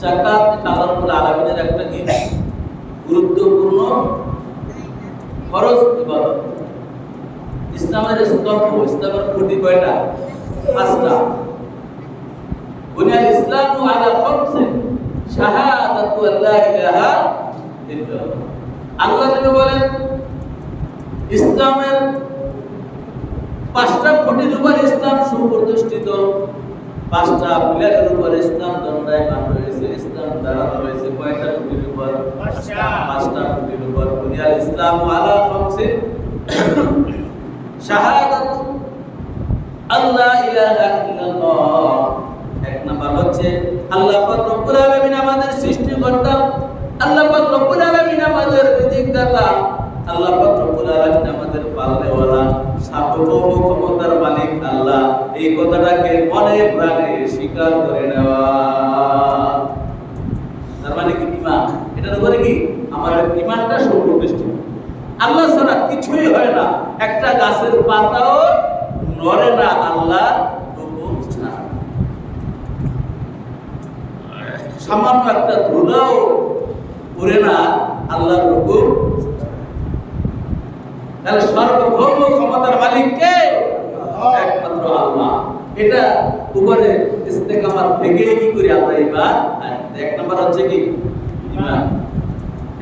যাকাত আল্লাহ রাব্বুল আলামিনের একটা কি গুরুত্বপূর্ণ ফরজ ইবাদত। ইসলামের স্তম্ভ, ইসলামের খুঁটি কয়টা? পাঁচটা। বুনিয়াল ইসলামু আলা খামসিন শাহাদাতু আল্লা ইলাহা ইল্লাল্লাহ। আল্লাহ নবী বলেন ইসলামের পাঁচটা খুঁটির উপর ইসলাম সুপ্রতিষ্ঠিত, পাঁচটা পিলারের উপর ইসলাম দণ্ডায়মান রয়েছে। ইসলাম দাঁড়ানো রয়েছে কয়টা খুঁটির উপর? পাঁচটা খুঁটির উপর। বুনিয়াল ইসলামু আলা খামসিন শাহাদাতু আল্লা ইলাহা ইল্লাল্লাহ। এক নাম্বার হচ্ছে আল্লাহ পাক রব্বুল আলামিন আমাদের সৃষ্টিকর্তা, আল্লাহ পাক রব্বুল আলামিন আমাদের রিজিকদাতা, আল্লাহ পাক রব্বুল আলামিন আমাদের পালনেওয়ালা, সার্বভৌম ক্ষমতার মালিক আল্লাহ। এই কথাটাকে মনে প্রাণে স্বীকার করে নেওয়া, তার মানে কি ঈমান। এটার উপরে কি আমাদের ঈমানটা সুপ্রতিষ্ঠিত। আল্লাহ ছাড়া কিছুই হয় না, একটা গাছের পাতাও নড়ে না আল্লাহ হুকুম ছাড়া। সামান্য একটা ধুলাও উড়ে না আল্লাহর হুকুম। তাহলে সর্বভৌম ক্ষমতার মালিক কে? একমাত্র আল্লাহ। এটা উপরে ইস্তেকামাত থেকে কি করি আমরা ঈমান। এক নাম্বার হচ্ছে কি ঈমান,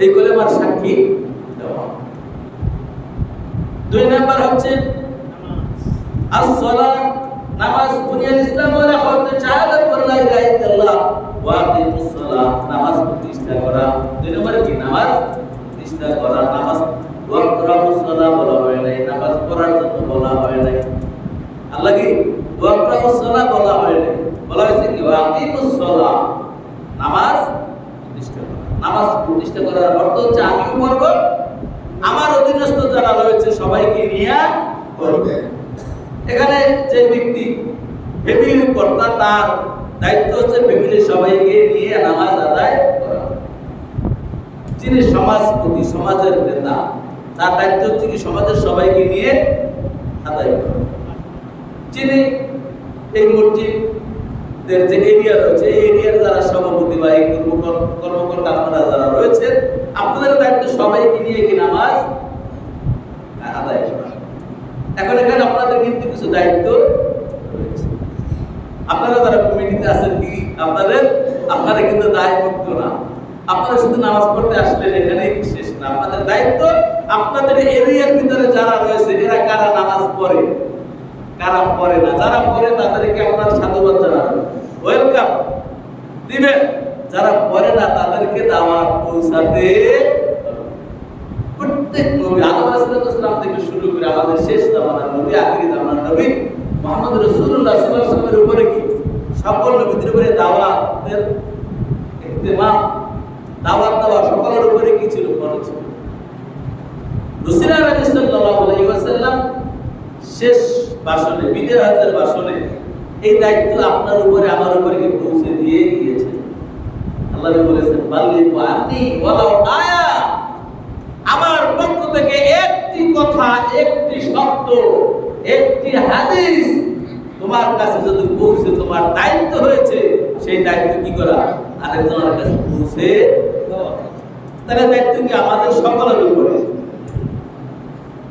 এই কলেমার সাক্ষী দেওয়া। দুই নাম্বার হচ্ছে as-সালাত, নামাজ। বুনিয়াল ইসলাম ওয়ালা খামসিন শাহাদাতু আল্লা ইলাহা ইল্লাল্লাহ ওয়া আকিমুস সালাত, নামাজ প্রতিষ্ঠা করা। দুই নম্বরে কি নামাজ প্রতিষ্ঠা করা। নামাজ ওয়াকরামুস সালাত বলা হয় নাই, নামাজ পড়ার জন্য বলা হয় নাই। আল্লাহ কি ওয়াকরামুস সালাত বলা হয় নাই, বলা হয়েছে কি ওয়া আকিমুস সালাত, নামাজ প্রতিষ্ঠা করা। নামাজ প্রতিষ্ঠা করার অর্থ হচ্ছে আমিও পড়ব, আমার অধীনস্থ যারা রয়েছে সবাইকে নিয়ে করবে। এখানে যে ব্যক্তি ফ্যামিলির কর্তা, তার দায়িত্ব হচ্ছে ফ্যামিলির সবাইকে নিয়ে নামাজ আদায় করা। যিনি সমাজপতি, সমাজের নেতা, তার দায়িত্ব হচ্ছে কি সমাজের সবাইকে নিয়ে আদায় করা। যিনি এই মসজিদের যে এরিয়া রয়েছে, এই এরিয়ার যারা সভাপতি বা এই কর্মকর্তা আপনারা যারা রয়েছে, আপনাদের দায়িত্ব সবাইকে নিয়ে কি নামাজ আদায় করা। এখন এখানে আপনাদের কিন্তু কিছু দায়িত্ব রয়েছে। আপনারা যারা কমিটিতে আছেন কি আপনারা কিন্তু দায়মুক্ত না। আপনারা শুধু নামাজ পড়তে আসলে এখানেই শেষ না। আপনাদের দায়িত্ব আপনাদের এরিয়ার ভিতরে যারা রয়েছে এরা কারা নামাজ পড়ে, কারা পড়ে না। যারা পড়ে তাদেরকে আপনার সাধুবাদ জানাবেন, ওয়েলকাম দিবেন। যারা পড়ে না তাদেরকে দাওয়াত পৌঁছাতে প্রত্যেক নবী আদম আলাইহিস সালাম থেকে শুরু করে আমাদের শেষ জামানার নবী, আখিরি জামানার নবী মুহাম্মদ রাসূলুল্লাহ সাল্লাল্লাহু আলাইহি ওয়াসাল্লামের উপরে কি সকল নবীদের উপরে দাওয়াতের ইহতিমাম, দাওয়াত দেওয়া সকলের উপরে কি ছিল? ফরজ ছিল। রাসূলুল্লাহ সাল্লাল্লাহু আলাইহি ওয়াসাল্লাম শেষ ভাষণে, বিদায় হজের ভাষণে এই দায়িত্ব আপনার উপরে আমার উপরে কি পৌঁছে দিয়ে গিয়েছেন। আল্লাহ বলেছেন বাল্লিগু আন্নী ওয়ালাউ আয়া, আমার পক্ষ থেকে একটি কথা, একটি শব্দ, একটি হাদিস তোমার কাছে যদি পৌঁছে, তোমার দায়িত্ব হয়েছে সেই দায়িত্ব কি করা? আরেকজনের কাছে পৌঁছে দেওয়া। তাহলে দায়িত্ব কি আমাদের সকলের উপরে।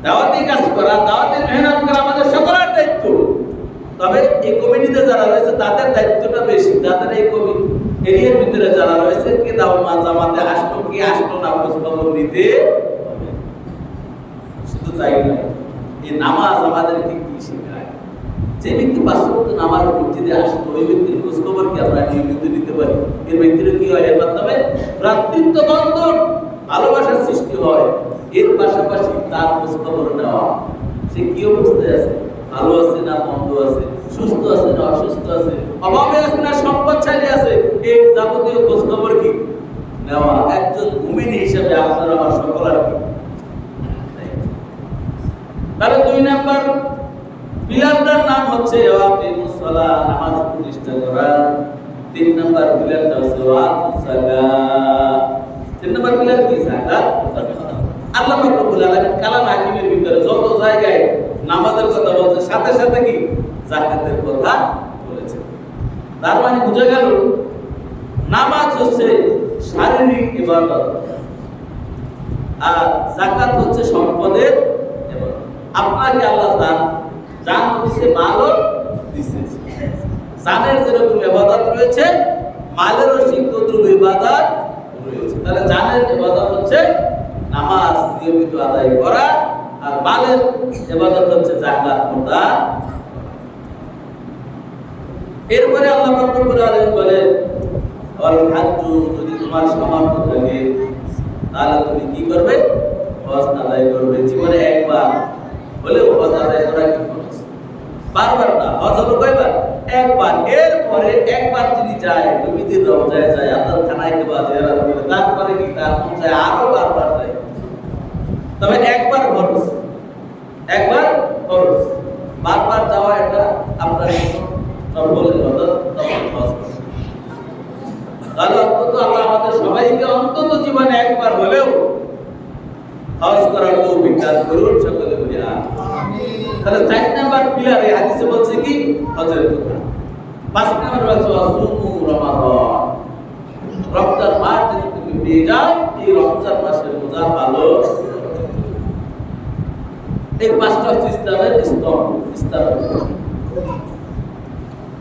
দাওয়াতি কাজ করা, দাওয়াতি মেহনত করা আমাদের সকলের দায়িত্ব। তবে এই কমিটিতে যারা রয়েছে তাদের দায়িত্বটা বেশি। তাদের এই এরিয়ার ভিতরে যারা রয়েছে কে দাওয়াত জামাতে আসলো, কে আসলো না, খোঁজ খবর নিতে হবে। শুধু তাই নয়, এই নামাজ আমাদেরকে কি শেখায়? যে ব্যক্তি ৫ ওয়াক্ত নামাজ মসজিদে আসলো, ওই ব্যক্তির খোঁজ খবর কি আমরা নিয়মিত নিতে পারি? এর ব্যক্তির কি হয়? এর মাধ্যমে ভ্রাতৃত্ব বন্ধন, ভালোবাসার সৃষ্টি হয়। এর পাশাপাশি তার খোঁজ খবর নেওয়া, সে কি অবস্থায় আছে, ভালো আছে না মন্দ আছে, সুস্থ আছে না অসুস্থ আছে, অভাবে আছে না সম্পদশালী আছে, এই যাবতীয় খোঁজ খবর কি নেওয়া একজন মুমিন হিসেবে আপনার আমার সকলের কি। তাহলে ২ নাম্বার পিলারটার নাম হচ্ছে ওয়াকিমুস সালাত, নামাজ প্রতিষ্ঠা করা। ৩ নাম্বার পিলারটা হচ্ছে ওয়াতুস সালাত। ৩ নাম্বার পিলার কি? যাকাত। আল্লাহ পাক রব্বুল আলামিন কালাম হাকিমের ভিতরে যত জায়গায় নামাজের কথা বলছে সাথে সাথে কি যাকাতের কথা বলেছে। তার মানে বুঝা গেল নামাজ হচ্ছে শারীরিক ইবাদত, আর যাকাত হচ্ছে সম্পদের ইবাদত। আপনাকে আল্লাহ জান দিয়েছে, মালও দিয়েছে। জানের যেরকম ইবাদত রয়েছে, মালেরও তদ্রূপ ইবাদত রয়েছে। তাহলে জানের ইবাদত হচ্ছে নামাজ নিয়মিত আদায় করা, আর মালের ইবাদত হচ্ছে যাকাত প্রদান। এরপরে আল্লাহ রব্বুল আলামিন বলেন, ওয়াল হাজ্জু, যদি তোমার সামর্থ্য থাকে তাহলে তুমি কি করবে? হজ আদায় করবে। জীবনে একবার হলেও হজ আদায় করা কি ফরজ, বারবার না। হজ হলো কয়বার? একবার। এরপরে একবার যদি যায়, নবীদের রওজায় যায়, আল্লাহর খানায় বা জিয়ারত করে, তারপরে কি তার মন চায় আরো বারবার যায়। তবে একবার ফরজ, একবার ফরজ। বারবার যাওয়া এটা আপনার নফল ইবাদত, তখন হজ করবে। তাহলে অন্তত আল্লাহ আমাদের সবাইকে অন্তত জীবনে একবার হলেও হজ করার তৌফিক দান করুন, সকলে বলি আমিন। তাহলে 4 নাম্বার পিলার এই হাদিসে বলছে কি? হজের কথা। 5 নাম্বার বলছে সুমু রমাদান, রমজান মাস যদি তুমি পেয়ে যাও, এই রমজান মাসের রোজা ভালো। এই 5টা হচ্ছে ইসলামের স্তম্ভ।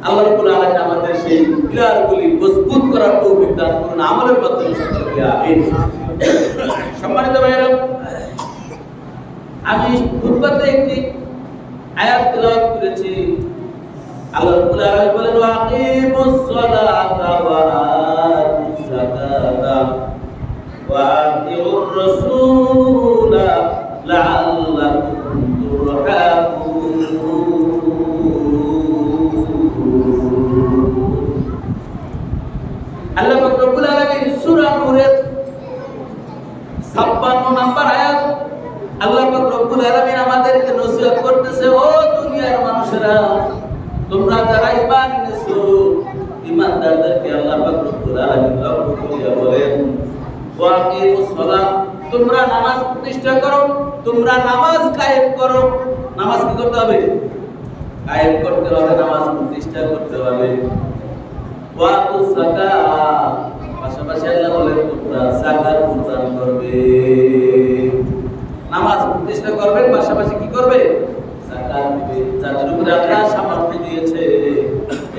আল্লাহ রাব্বুল আলামিন আমাদের সেই পিলারগুলি মজবুত করার তৌফিক দান করুন, আমলের মাধ্যমে সকলে বলি আমিন। সম্মানিত ভাইরা, আমি খুতবাতে একটি আয়াত তেলাওয়াত করেছি। আল্লাহ রাব্বুল আলামিন বলেন, ওয়াকিমুস সালাতা ওয়া আতুজ যাকাতা ওয়া আতিউর রাসূলা লাআল্লাকুম তুরহামুন। আল্লাহ রাব্বুল আলামিন সূরা নূরের 56 নম্বর আয়াত, আল্লাহ রাব্বুল আলামিন আমাদেরকে নসিহত করতেছে, ও দুনিয়ার মানুষেরা, তোমরা যারা ঈমান এনেছো, ঈমানদারদেরকে আল্লাহ রাব্বুল আলামিন লক্ষ্য করে বলেন, ওয়াকিমুস সালাত, তোমরা নামাজ প্রতিষ্ঠা করো, তোমরা নামাজ কায়েম করো। নামাজ কি করতে হবে? কায়েম করতে হবে, নামাজ প্রতিষ্ঠা করতে হবে। ওয়াতুজ যাকাত, পাশাপাশি আল্লাহ বলেন তোমরা যাকাত প্রদান করবে। নামাজ প্রতিষ্ঠা করবেন, পাশাপাশি কি করবে? যাকাত দিবে। যাদের উপরে আল্লাহ সামর্থ্য দিয়েছে,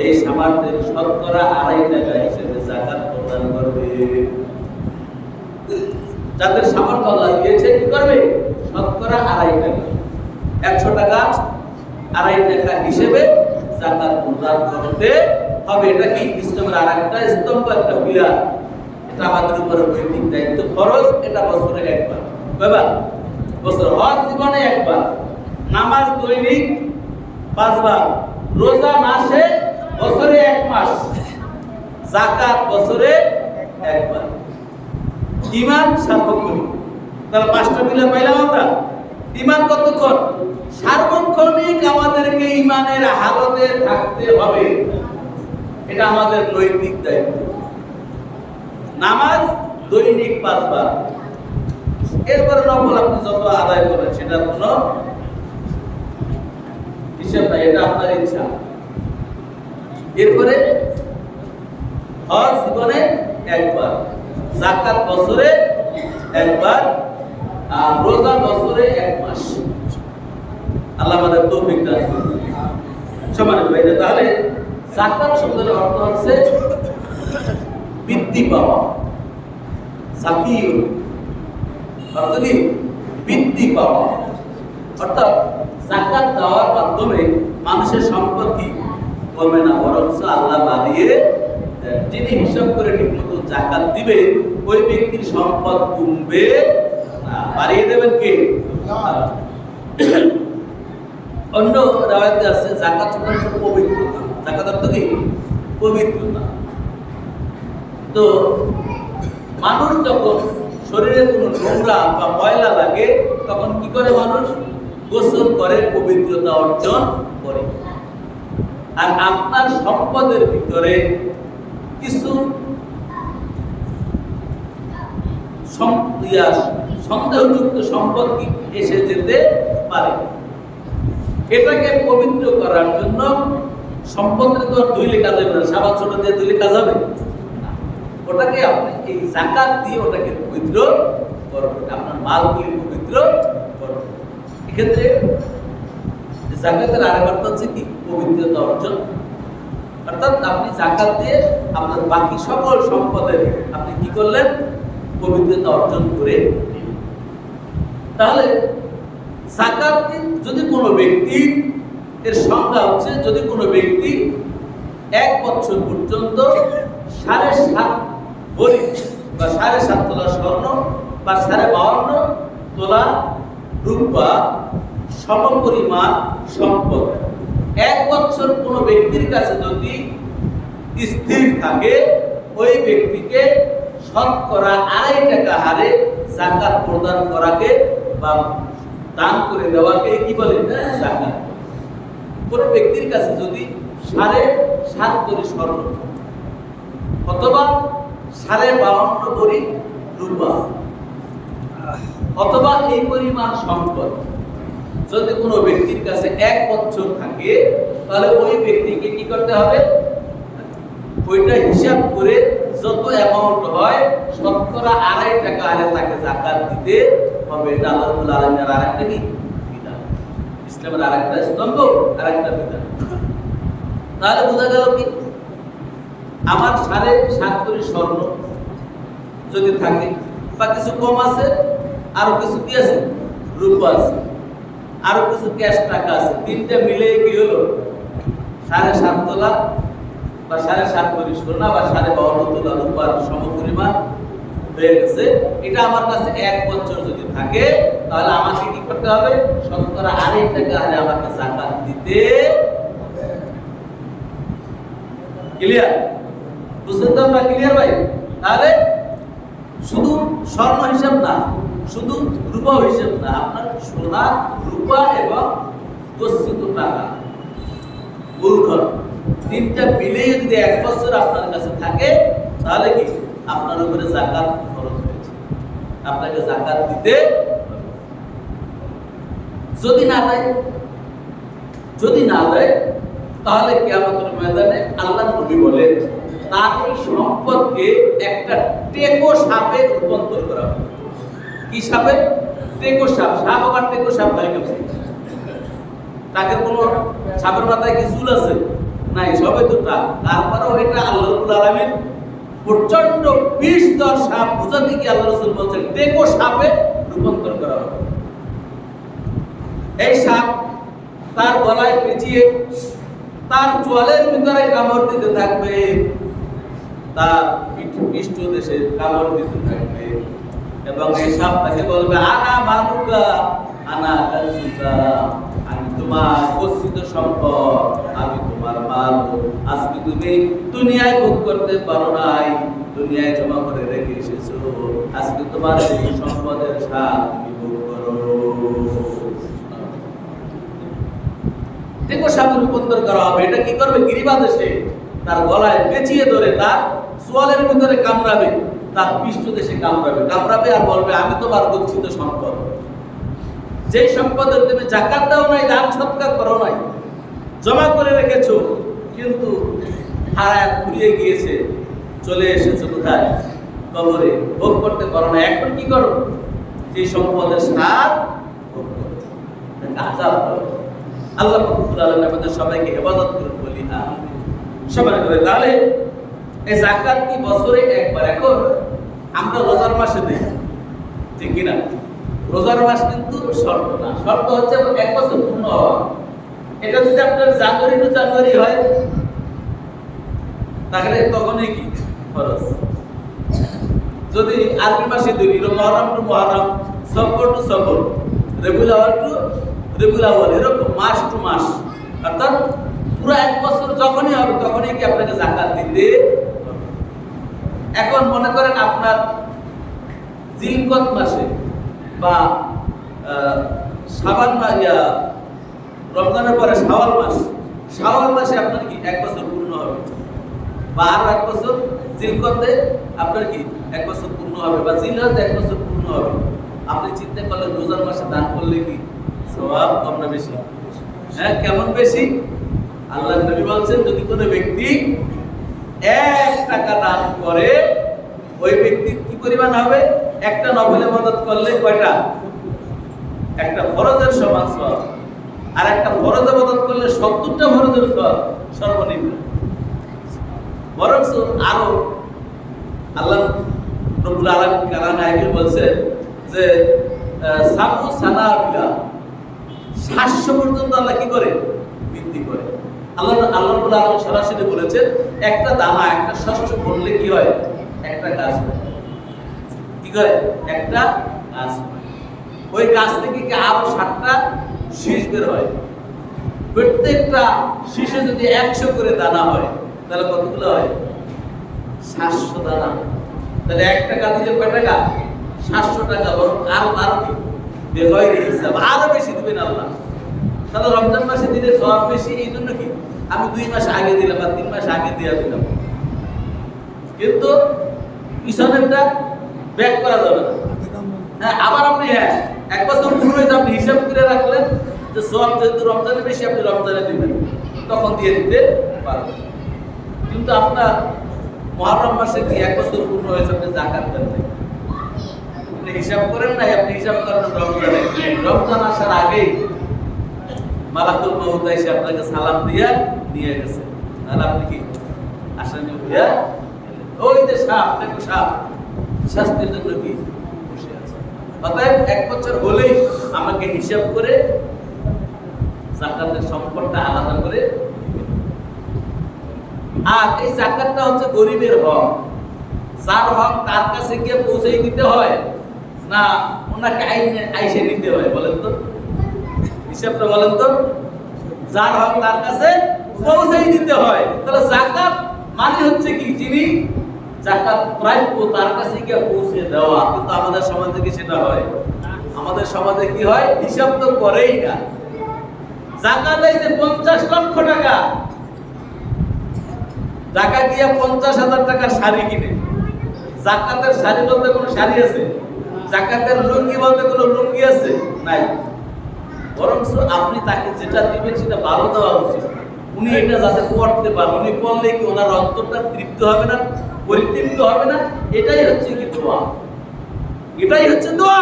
এই সামর্থ্যের শতকরা 2.5 টাকা হিসেবে যাকাত প্রদান করবে। যাদের সামর্থ্য আল্লাহ দিয়েছে কি করবে? শতকরা 2.5 টাকা, 100 টাকা 2.5 টাকা হিসেবে যাকাত প্রদান করতে হবে। এটা কি ইসলামের আরেকটা স্তম্ভ, একটা পিলার। এটা আমাদের উপরে নৈতিক দায়িত্ব, ফরজ। এটা বছরে একবার, কয়বার? বছর। হজ জীবনে একবার, নামাজ দৈনিক 5 বার, রোজা মাসে বছরে 1 মাস, যাকাত বছরে একবার, ঈমান সার্বক্ষণিক। তাহলে 5টা পিলার পাইলাম আমরা। ঈমান কতক্ষণ? সার্বক্ষণিক আমাদেরকে ঈমানের হালতে থাকতে হবে, এটা আমাদের নৈতিক দায়িত্ব। নামাজ দৈনিক 5 বার, এরপরে নফল আপনি যত আদায় করেন সেটার কোনো হিসাব নাই, এটা আপনার ইচ্ছা। এরপরে হজ জীবনে একবার, যাকাত বছরে একবার, আর রোজা বছরে 1 মাস। আল্লাহ আমাদের তৌফিক দান করুন। সম্মানিত ভাইরা, তাহলে যাকাত শব্দের অর্থ হচ্ছে বৃদ্ধি পাওয়া। যাকির অর্থ কি? বৃদ্ধি পাওয়া। অর্থাৎ যাকাত দেওয়ার মাধ্যমে মানুষের সম্পদ কি কমে না, বরং আল্লাহ বাড়িয়ে দেন। যিনি হিসাব করে ঠিকমতো যাকাত দিবে, ওই ব্যক্তির সম্পদ কমবে না, বাড়িয়ে দেবেন কে? অন্য রাওয়ায়াতে আছে যাকাত হচ্ছে পবিত্রতা। যাকাত অর্থ কি? পবিত্রতা। তো মানুষ যখন শরীরে কোনো নোংরা বা ময়লা লাগে, তখন কি করে মানুষ? গোসল করে, পবিত্রতা অর্জন করে। আর আপনার সম্পদের ভিতরে কিছু সন্দেহযুক্ত সম্পদ এসে যেতে পারে। এটাকে পবিত্র করার জন্য সম্পদের তো ধুইলে কাজ হবে না, সাবান ছোট দিয়ে ধুইলে কাজ হবে না। ওটাকে আপনি এই যাকাত দিয়ে ওটাকে পবিত্র করবেন, আপনার মালগুলি পবিত্র করবেন। এক্ষেত্রে যাকাতের আরেক অর্থ হচ্ছে কি পবিত্রতা অর্জন, অর্থাৎ আপনি যাকাত দিয়ে আপনার বাকি সকল সম্পদের আপনি কি করলেন পবিত্রতা অর্জন করে নিলেন। তাহলে যাকাত যদি কোনো ব্যক্তি এর সংজ্ঞা হচ্ছে যদি কোনো ব্যক্তি 1 বছর পর্যন্ত 7.5 ভরি বা 7.5 তোলা স্বর্ণ বা 52 তোলা রূপা সমপরিমাণ সম্পদ 1 বছর কোনো ব্যক্তির কাছে যদি স্থির থাকে, ওই ব্যক্তিকে শতকরা 2.5 টাকা হারে যাকাত প্রদান করাকে বা দান করে দেওয়াকে কি বলে যাকাত। কোনো ব্যক্তির কাছে যদি 7.5 ভরি স্বর্ণ অথবা 52 ভরি রূপা অথবা এই পরিমাণ সম্পদ যদি কোনো ব্যক্তির কাছে 1 বছর থাকে, তাহলে ওই ব্যক্তিকে কি করতে হবে, ওইটা হিসাব করে যত অ্যামাউন্ট হয় শতকরা 2.5 টাকা হারে তাকে যাকাত দিতে হবে। এটা আল্লাহ রাব্বুল আলামিনের আরেকটা কি বিধান, ইসলামের আরেকটা স্তম্ভ, আরেকটা বিধান। তাহলে বোঝা গেল কি আমার 7.5 ভরি স্বর্ণ যদি থাকে বা কিছু কম আছে, আরো কিছু কি আছে রূপা আছে, আরো কিছু ক্যাশ টাকা আছে, তিনটা মিলে কি হলো 7.5 তোলা বা 7.5 ভরি সোনা বা 52 তোলা রূপার সমপরিমাণ হয়ে গেছে। এটা আমার কাছে 1 বছর যদি থাকে, তাহলে আমাকে কি করতে হবে, শতকরা 2.5 টাকা হারে আমাকে যাকাত দিতে। ক্লিয়ার? বুঝছেন তো আমরা? ক্লিয়ার ভাই? তাহলে শুধু স্বর্ণ হিসাব না, শুধু রূপা হিসাব না, আপনার সোনা রূপা এবং গচ্ছিত টাকা মূলধন তিনটা মিলে যদি 1 বছর আপনার কাছে থাকে, তাহলে কি আপনার উপরে যাকাত খরচ হয়েছে, আপনাকে যাকাত দিতে। যদি না দেয় তাহলে কিয়ামতের ময়দানে আল্লাহর নবী বলেন তার এই সম্পদকে একটা টেকো সাপে রূপান্তর করা হবে। কি সাপে? টেকো সাপ। সাপ আবার টেকো সাপ হয় কেমন? তাকে কোন সাপের মাথায় কি চুল আছে? নাই, সবই তো টাক। তারপরেও এটা আল্লাহ রাব্বুল আলামিন প্রচন্ড বিষধর সাপ বুঝাতে কি আল্লাহ রাসূল বলছেন টেকো সাপে রূপান্তর করা হবে। এই সাপ তার গলায় পেঁচিয়ে তার চোয়ালের ভিতরে কামড় দিতে থাকবে, তার পৃষ্ঠ দেশে কামড় দিতে থাকবে, এবং এই সাপ তাকে বলবে আনা মালুকা আনা কানসুকা, আমি তোমার গচ্ছিত সম্পদ, আমি তোমার মাল। আজকে তুমি দুনিয়ায় ভোগ করতে পারো নাই, দুনিয়ায় জমা করে রেখে এসেছো, আজকে তোমার এই সম্পদের স্বাদ তুমি ভোগ করো। টেকো সাপে রূপান্তর করা হবে। এটা কি করবে? গিরিবাদ এসে তার গলায় পেঁচিয়ে ধরে তার চোয়ালের ভিতরে কামড়াবে, তার পৃষ্ঠ দেশে কামড়াবে আর বলবে আমি তোমার গচ্ছিত সম্পদ, যেই সম্পদের তুমি যাকাত দাও নাই, দান সৎকার করো নাই, জমা করে রেখেছো, কিন্তু হারায় ফুরিয়ে গিয়েছে, চলে এসেছো কোথায়? কবরে, ভোগ করতে পারো না। এখন কি করো? যে সম্পদের স্বাদ ভোগ করো, আযাব করো। আল্লাহ রাব্বুল আলামিন আমাদের সবাইকে হেফাজত করুন বলি আমিন। সবাই করে। তাহলে এই যাকাত কি বছরে একবার? এখন আমরা রোজার মাসে দেই, ঠিক কি না? রোজার মাস কিন্তু শর্ত না, শর্ত হচ্ছে 1 বছর পূর্ণ হওয়া। এটা যদি আপনার জানুয়ারি টু জানুয়ারি হয়, তাহলে তখনই কি খরচ। যদি আরবি মাসে ধরি, মুহররম টু মুহররম, সফর টু সফর, রবিউল আউয়াল টু রবিউল আউয়াল, এরকম মাস টু মাস, অর্থাৎ পুরো 1 বছর যখনই হবে তখনই কি আপনাকে যাকাত দিতে হবে। এখন মনে করেন আপনার জিলকত মাসে বা শাবান মাস, রমজানের পরে শাওয়াল মাসে আপনার কি 1 বছর পূর্ণ হবে, বা আরো 1 বছর জিলকতে আপনার কি 1 বছর পূর্ণ হবে, বা জিলহজে 1 বছর পূর্ণ হবে। আপনি চিন্তা করলেন রোজার মাসে দান করলে কি সওয়াব কম না বেশি? হ্যাঁ, কেমন বেশি? আল্লাহর নবী বলছেন যদি কোনো ব্যক্তি 1 টাকা দান করে ওই ব্যক্তির কি পরিমাণ হবে? একটা নফল ইবাদত করলে কয়টা? একটা ফরজের সমান সওয়াব। আর একটা ফরজ ইবাদত করলে 70টা ফরজের সওয়াব সর্বনিম্ন। বরং আরো আল্লাহ রব্বুল আলামিন কোরআন আয়াতে বলছেন যে সাবু সানাবিলা 700 পর্যন্ত আল্লাহ কি করে? বৃদ্ধি করে। আল্লাহ রব্বুল আলামিন সরাসরি বলেছেন একটা দানা, একটা শস্য বললে কি হয়? একটা গাছ হয়। কি করে? একটা গাছ হয়। ওই গাছ থেকে কি আরো 7টা শীষ বের হয়। প্রত্যেকটা শীষে যদি 100 করে দানা হয় তাহলে কতগুলো হয়? 700 দানা। তাহলে 1 টাকা দিলে কয় টাকা? 700 টাকা। বরং আরো কি বেগয় হিসাব আরো বেশি দিবেন আল্লাহ। তাহলে রমজান মাসে দিলে সওয়াব বেশি। এই জন্য কি আমি 2 মাস আগে দিলাম বা 3 মাস আগে দিয়ে দিলাম, কিন্তু পিছনেরটা ব্যাক করা যাবে না। হ্যাঁ, আবার আপনি 1 বছর পুরো হয়েছে, আপনি হিসাব করে রাখলেন যে সওয়াব যেহেতু রমজানে বেশি, আপনি রমজানে দিবেন, তখন দিয়ে দিতে পারবেন। কিন্তু আপনার মুহররম মাসে কি 1 বছর পূর্ণ হয়েছে, আপনি যাকাত দেন না, আপনি হিসাব করেন না, আপনি হিসাব করেন রমজানে। রমজান আসার আগেই মালাকুল মউত এসে আপনাকে সালাম দিয়ে নিয়ে গেছে, তাহলে আপনি কি আসামি হইয়া ওই যে সাপ, দেখো সাপ শাস্তির জন্য কি বসে আছে। অতএব 1 বছর হলেই আমাকে হিসাব করে যাকাতের সম্পদটা আলাদা করে। আর এই যাকাতটা হচ্ছে গরিবের হক। যার হক তার কাছে গিয়ে পৌঁছে দিতে হয় না ওনাকে আইসে নিতে হয়? বলেন তো, হিসাবটা বলেন তো। যার হক তার কাছে পৌঁছে দিতে হয়। তাহলে যাকাত মানে হচ্ছে কি, যিনি যাকাত প্রাপ্য তার কাছে গিয়ে পৌঁছে দেওয়া। কিন্তু আমাদের সমাজে কি সেটা হয়? আমাদের সমাজে কি হয়? হিসাব তো করেই না। যাকাত এই যে 50 লক্ষ টাকা, টাকা দিয়ে 50,000 টাকার শাড়ি কিনে। যাকাতের শাড়ি বলতে কোনো শাড়ি আছে? যাকাতের লুঙ্গি বলতে কোনো লুঙ্গি আছে? নাই। বরং আপনি তাকে যেটা দিবেন সেটা ভালো দেওয়া উচিত। উনি এটা যাতে করতে পারেন, উনি করলে কি ওনার অন্তরটা তৃপ্ত হবে না, পরিতৃপ্ত হবে না? এটাই হচ্ছে কি দোয়া, এটাই হচ্ছে দোয়া,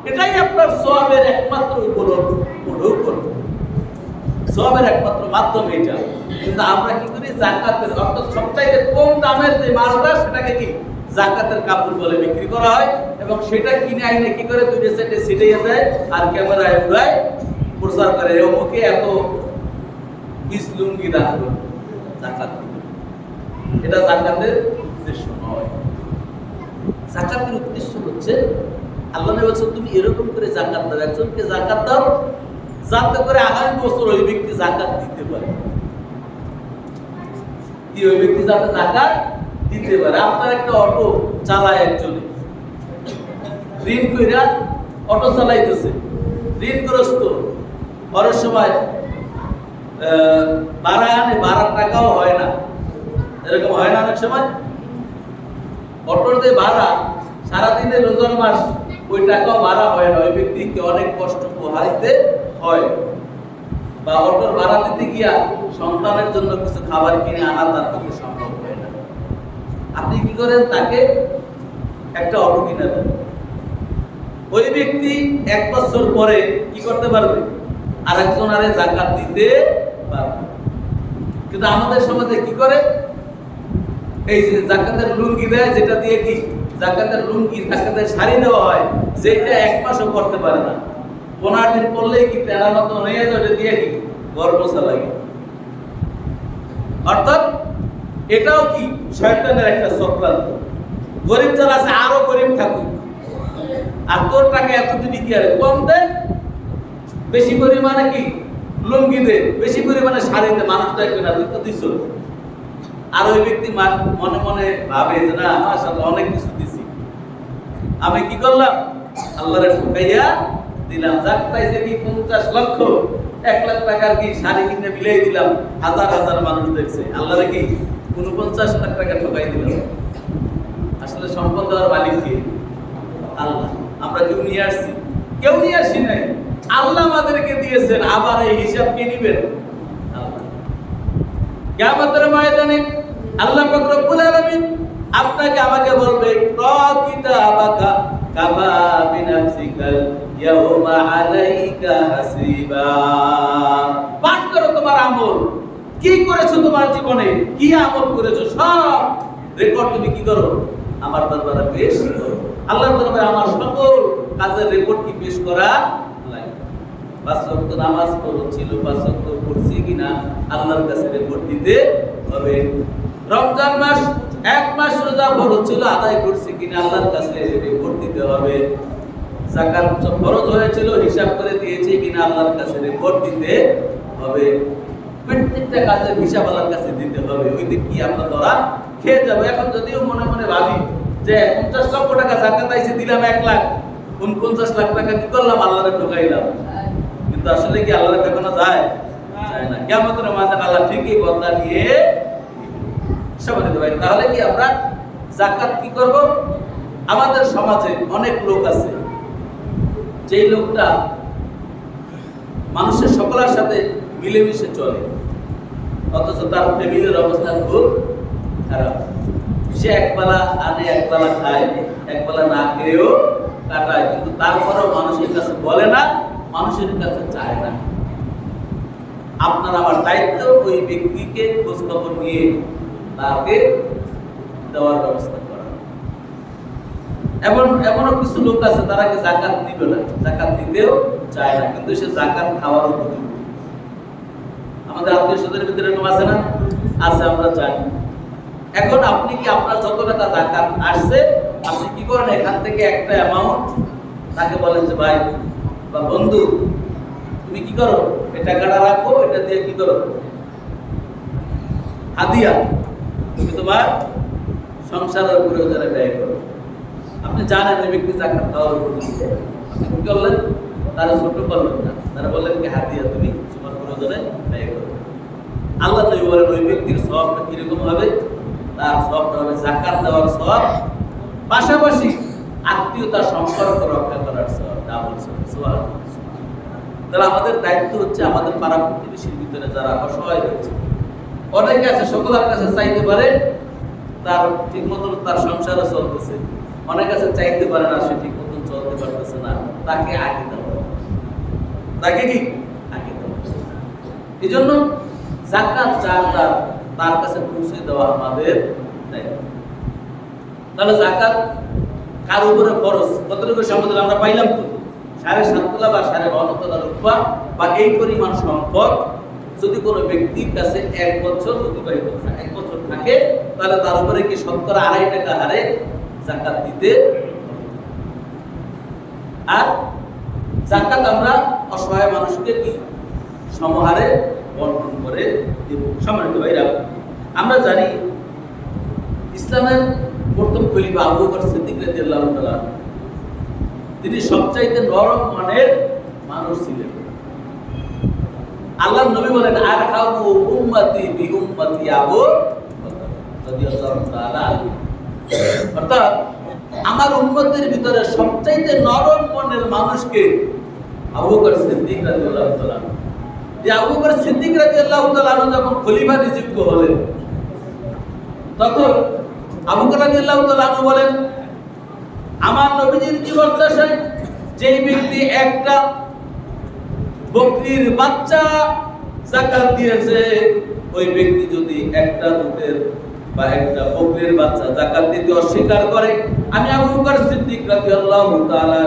এটাই আপনার সওয়াবের একমাত্র উপকরণ, সওয়াবের একমাত্র মাধ্যম এটা। কিন্তু আমরা কি করি? যাকাতের অর্থাৎ সবচাইতে কম দামের যে মালটা সেটাকে কি যাকাতের কাপড় বলে বিক্রি করা হয়, এবং সেটা কিনে আইনে কি করে 2 সেটে ছিটিয়ে দেয় আর ক্যামেরায় উড়ায় প্রচার করে অমুকে এত লুঙ্গি দান করে যাকাত। এটা যাকাতের উদ্দেশ্য নয়। যাকাতের উদ্দেশ্য হচ্ছে আল্লাহ নবী বলেছেন তুমি এরকম করে যাকাত দাও, একজনকে যাকাত দাও যাতে করে আগামী বছর ওই ব্যক্তি যাকাত দিতে পারে। কি ওই ব্যক্তি যাতে যাকাত দিতে পারে। আপনার একটা অটো চালায় একজন, ঋণ কইরা অটো চালাইতেছে, ঋণগ্রস্ত, অনেক সময় ভাড়া আনে, ভাড়ার টাকাও হয় না, এরকম হয় না অনেক সময়। অটোর যে ভাড়া সারাদিনে রোজার মাস ওই টাকাও ভাড়া হয় না, ওই ব্যক্তিকে অনেক কষ্ট পোহাইতে হয়। বা অটোর ভাড়া দিতে গিয়া সন্তানের জন্য কিছু খাবার কিনে আনা তার পক্ষে সম্ভব হয় না। আপনি কি করেন? তাকে একটা অটো কিনে দেন। ওই ব্যক্তি 1 বছর পরে কি করতে পারবে? আরেকজন আরে যাকাত দিতে পারবে। কিন্তু আমাদের সমাজে কি করে? এই যে যাকাতের লুঙ্গি দেয়, যেটা দিয়ে কি যাকাতের লুঙ্গি, যাকাতের শাড়ি দেওয়া হয়, যেটা 1 মাসও করতে পারে না, 15 দিন পরলেই কি তেরা মতো হয়ে যায়, ওটা দিয়ে কি ঘর মোছা লাগে। অর্থাৎ এটাও কি শয়তানের একটা চক্রান্ত। গরিব যারা আছে আরো গরিব থাকুক, আর তোর টাকা এত দিবি কি, আর কম দে, বেশি পরিমাণে কি লুঙ্গি দে, বেশি পরিমাণে শাড়ি দে, মানুষ দেখবে না, তুই তো দিছ। আর ওই ব্যক্তি মনে মনে ভাবে যে না মাশাআল্লাহ অনেক কিছু দিছি, আমি কি করলাম? আল্লাহরে ঠকাইয়া দিলাম। যাক পাইছে কি 50 লক্ষ, 1 লাখ টাকার কি শাড়ি কিনে বিলাই দিলাম, হাজার হাজার মানুষ দেখছে। আল্লাহরে কি 49 লাখ টাকা ঠকাই দিলাম। আসলে সম্পদ দেওয়ার মালিক কে? আল্লাহ। আমরা কেউ নিয়ে আসছি? কেউ নিয়ে আসি নাই, আল্লাহ আমাদেরকে দিয়েছেন। আবার এই হিসাব কে নিবেন? আল্লাহ। কিয়ামতের ময়দানে আল্লাহ পাক রব্বুল আলামিন আপনাকে আমাকে বলবে কিতাবাকা কাফা বিনাফসিকা ইয়াউমা আলাইকা হাসিবা, পাঠ করো তোমার আমল, কি করেছো তোমার জীবনে, কি আমল করেছো, সব রেকর্ড তুমি কি করো আমার দরবারে পেশ করো। আল্লাহর দরবারে আমার সকল কাজের রেকর্ড কি পেশ করা লাগে। 5 ওয়াক্ত নামাজ পড়ছিল, 5 ওয়াক্ত পড়ছি কিনা আল্লাহর কাছে রেকর্ড দিতে হবে। রমজান মাস 1 মাস রোজা ফরজ ছিল, আদায় করছি কিনা আল্লাহর কাছে রেকর্ড দিতে হবে। যাকাত ফরজ হয়েছিল, হিসাব করে দিয়েছি কিনা আল্লাহর কাছে রেকর্ড দিতে হবে। প্রত্যেকটা কাজের হিসাব আল্লাহর কাছে দিতে হবে। ওই দিন কি আমরা ধরা খেয়ে যাবো। এখন যদিও মনে মনে ভাবি যে 50 লক্ষ টাকা যাকাত আইছে, দিলাম 1 লাখ, 49 লাখ টাকা কি করলাম, আল্লাহরে ঠকাইলাম। কিন্তু আসলে কি আল্লাহরে ঠকানো যায়? যায় না। কিয়ামতের ময়দানে আল্লাহ ঠিকই বদলা নিয়ে সমানিত ভাই। তাহলে কি আমরা যাকাত কি করব? আমাদের সমাজে অনেক লোক আছে, যেই লোকটা মানুষের সকলের সাথে মিলেমিশে চলে, অথচ তার ফ্যামিলির অবস্থা খুব খারাপ। সে একবেলা আনে, একবেলা খায়, একবেলা না খেয়েও কাটায়, কিন্তু তারপরেও মানুষের কাছে বলে না, মানুষের কাছে চায় না। আপনার আমার দায়িত্ব ওই ব্যক্তিকে খোঁজ খবর নিয়ে তাকে দেওয়ার ব্যবস্থা করা। এমনও কিছু লোক আছে তারা কি যাকাত নিবে না, যাকাত দিতেও চায় না, কিন্তু সে যাকাত খাওয়ার উপযোগী। আমাদের আত্মীয় স্বজনের ভিতরে এরকম আছে না? আছে, আমরা জানি। এখন আপনি কি আপনার যত টাকা যাকাত আসছে আপনি কি করেন, এখান থেকে একটা অ্যামাউন্ট তাকে বলেন যে ভাই বা বন্ধু তুমি কি করো, এই টাকাটা রাখো, এটা দিয়ে কি করো, হাদিয়া, তুমি তোমার সংসারের প্রয়োজনে ব্যয় করো। আপনি জানেন এই ব্যক্তি যাকাত খাওয়ার উপযোগী, আপনি কি করলেন, তারা ছোট করলেন না, তারা বললেন কি হাদিয়া তুমি তোমার প্রয়োজনে ব্যয় করো। আল্লাহ নবী বলেন ওই ব্যক্তির সওয়াবটা কিরকম হবে, তার সওয়াবটা হবে যাকাত দেওয়ার সওয়াব, পাশাপাশি আত্মীয়তার সম্পর্ক রক্ষা করার সওয়াব, ডাবল সওয়াব। সুবহানাল্লাহ। তাহলে আমাদের দায়িত্ব হচ্ছে আমাদের পাড়া প্রতিবেশীর ভিতরে যারা অসহায় হচ্ছে, অনেকে আছে সকলের কাছে চাইতে পারে, তার ঠিক মতন তার সংসারও চলতেছে, অনেক কাছে চাইতে পারে না, সে ঠিক মতন চলতে পারতেছে না, তাকে আগে দেওয়া, তাকে কি আগে দেওয়া। এই জন্য যাকাত যার তার কাছে পৌঁছে দেওয়া আমাদের দায়িত্ব। তাহলে যাকাত কার উপরে ফরজ, কতটুকু সম্পদ আমরা পাইলাম তো, 7.5 তোলা বা 52 তোলা রূপা বা এই পরিমাণ সম্পদ যদি কোনো ব্যক্তির কাছে 1 বছর অতিবাহিত হয়, 1 বছর থাকে, তাহলে তার উপরে কি 2.5 টাকা হারে যাকাত দিতে। আর যাকাত আমরা অসহায় মানুষকে কি সমহারে বন্টন করে দেব। সম্মানিত ভাইরা, আমরা জানি ইসলামের প্রথম খলিফা আবু বকর সিদ্দিক রাদিয়াল্লাহু তাআলা তিনি সবচাইতে নরম মনের মানুষ ছিলেন। আল্লাহর নবী বলেন আরহামু উম্মতি বি উম্মতি আবু বকর রাদিয়াল্লাহু তাআলা। অর্থাৎ আমার উম্মতের ভিতরে সবচাইতে নরম মনের মানুষকে আবু বকর সিদ্দিক রাদিয়াল্লাহু তাআলা। যে আবু বকর সিদ্দিক রাদিয়াল্লাহু তাআলা যখন খলিফা নিযুক্ত হলেন, তখন আবু বকর রাদিয়াল্লাহু তাআলা বলেন আমার নবীজির জীবদ্দশায় যেই ব্যক্তি একটা বকরির বাচ্চা যাকাত দিয়েছে, ওই ব্যক্তি যদি একটা উটের বা একটা বকরির বাচ্চা যাকাত দিতে অস্বীকার করে, আমি আবু বকর সিদ্দিক রাদিয়াল্লাহু তাআলা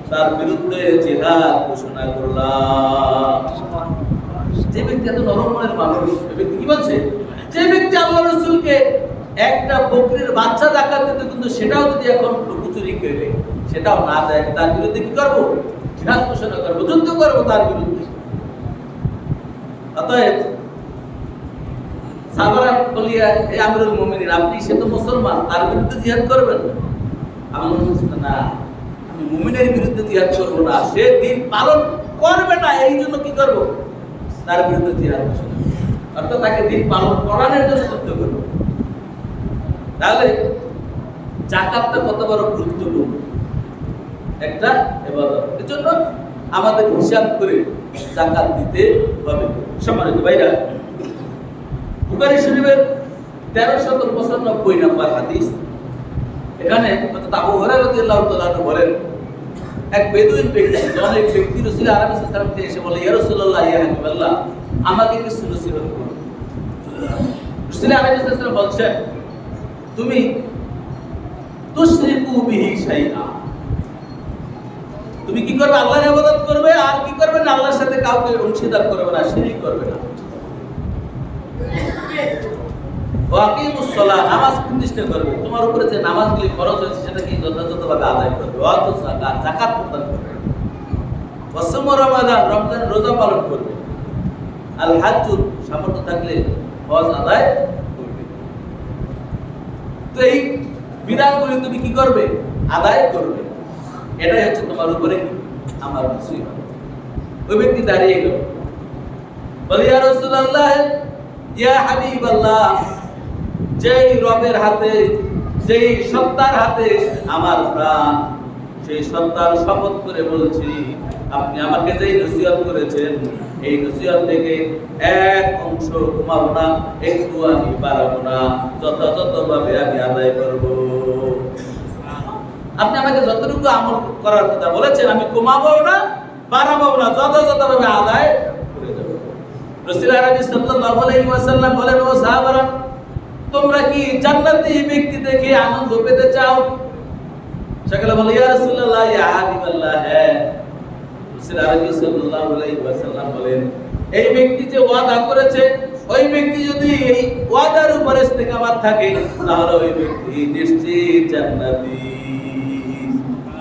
তার বিরুদ্ধে জিহাদ ঘোষণা করলাম। যে ব্যক্তি এত নরম মনের মানুষ, ওই ব্যক্তি কি বলছে, যে ব্যক্তি আল্লাহর রাসূলকে একটা বকরির বাচ্চা যাকাত দিতে, কিন্তু সেটাও যদি এখন লুকোচুরি করে সেটাও না দেয়, তার বিরুদ্ধে কি করবো, জিহাদ ঘোষণা করবো, যুদ্ধ করবো তার বিরুদ্ধে। অতএব সাহাবারা বলিয়া হে আমিরুল মুমিনিন, আপনি সে তো মুসলমান, তার বিরুদ্ধে জিহাদ করবেন? আমি বলছি না, আমি মুমিনের বিরুদ্ধে জিহাদ করবো না, সে দিন পালন করবে না, এই জন্য কি করবো, তার বিরুদ্ধে জিহাদ ঘোষণা, অর্থাৎ তাকে দিন পালন করানোর জন্য যুদ্ধ করবো। তাহলে যাকাতটা কত বড় গুরুত্বপূর্ণ একটা ইবাদত, এর জন্য আমাদের হিসাব করে যাকাত দিতে হবে। সম্মানিত ভাইরা, বুখারী শরীফের 1395 নম্বর হাদিস। এখানে আবু হুরায়রা রাদিয়াল্লাহু তাআলা বলেন, এক বেদুইন ব্যক্তি, অনেক ব্যক্তি রাসূল আলাইহিস সালামকে এসে বলে, ইয়া রাসূলুল্লাহ, ইয়া হাবিবাল্লাহ, আমাকে কিছু নসিহত করুন। রাসূল আলাইহিস সালাম বলছেন, তুমি তুশরিকু বিহি শাইআ, তুমি কি করবে? আল্লাহর ইবাদত করবে, আর কি করবে না, আল্লাহর সাথে কাউকে অংশীদার করবে না, শিরক করবে না। ওয়াকিমুস সালাহ, নামাজ প্রতিষ্ঠা করবে, তোমার উপরে যে নামাজগুলি ফরজ হয়েছে সেটাকে যথাযথভাবে আদায় করবে। ওয়াতুস যাকাত, যাকাত প্রদান করবে। ওয়াসুম রমাদান, রমজানের রোজা পালন করবে। আল হাজ্জু, সামর্থ্য থাকলে হজ আদায় করবে। তো এই বিধানগুলি তুমি কি করবে? আদায় করবে। এটাই হচ্ছে তোমার উপরে আমার নসিহত। ওই ব্যক্তি দাঁড়িয়ে গেল, বলে, ইয়া রাসূলুল্লাহ, ইয়া হাবিবাল্লাহ, যেই রবের হাতে, যেই সত্তার হাতে আমার প্রাণ, সেই সত্তার শপথ করে বলছি, আপনি আমাকে যেই নসিহত করেছেন, এই নসিহত থেকে এক অংশ কমাবো না, একটু আমি বাড়াবো না, যথাযথভাবে আমি আদায় করব। আপনি আমাকে যতটুকু আমল করার কথা বলেছেন, আমি কমাবো না, বাড়াবো না, যথাযথভাবে আদায় করে যাব। রাসূল আরবি সাল্লাল্লাহু আলাইহি ওয়াসাল্লাম বলেন, ও সাহাবারা, তোমরা কি জান্নাতি ব্যক্তি দেখে আনন্দ পেতে চাও? সকলে বলে, ইয়া রাসূলুল্লাহ, ইয়া হাবিবাল্লাহ, হ্যাঁ। রাসূল আরবি সাল্লাল্লাহু আলাইহি ওয়াসাল্লাম বলেন, এই ব্যক্তি যে ওয়াদা করেছে, ওই ব্যক্তি যদি এই ওয়াদার উপরে ইস্তেকামাত থাকে, তাহলে ওই ব্যক্তি নিশ্চিত জান্নাতি।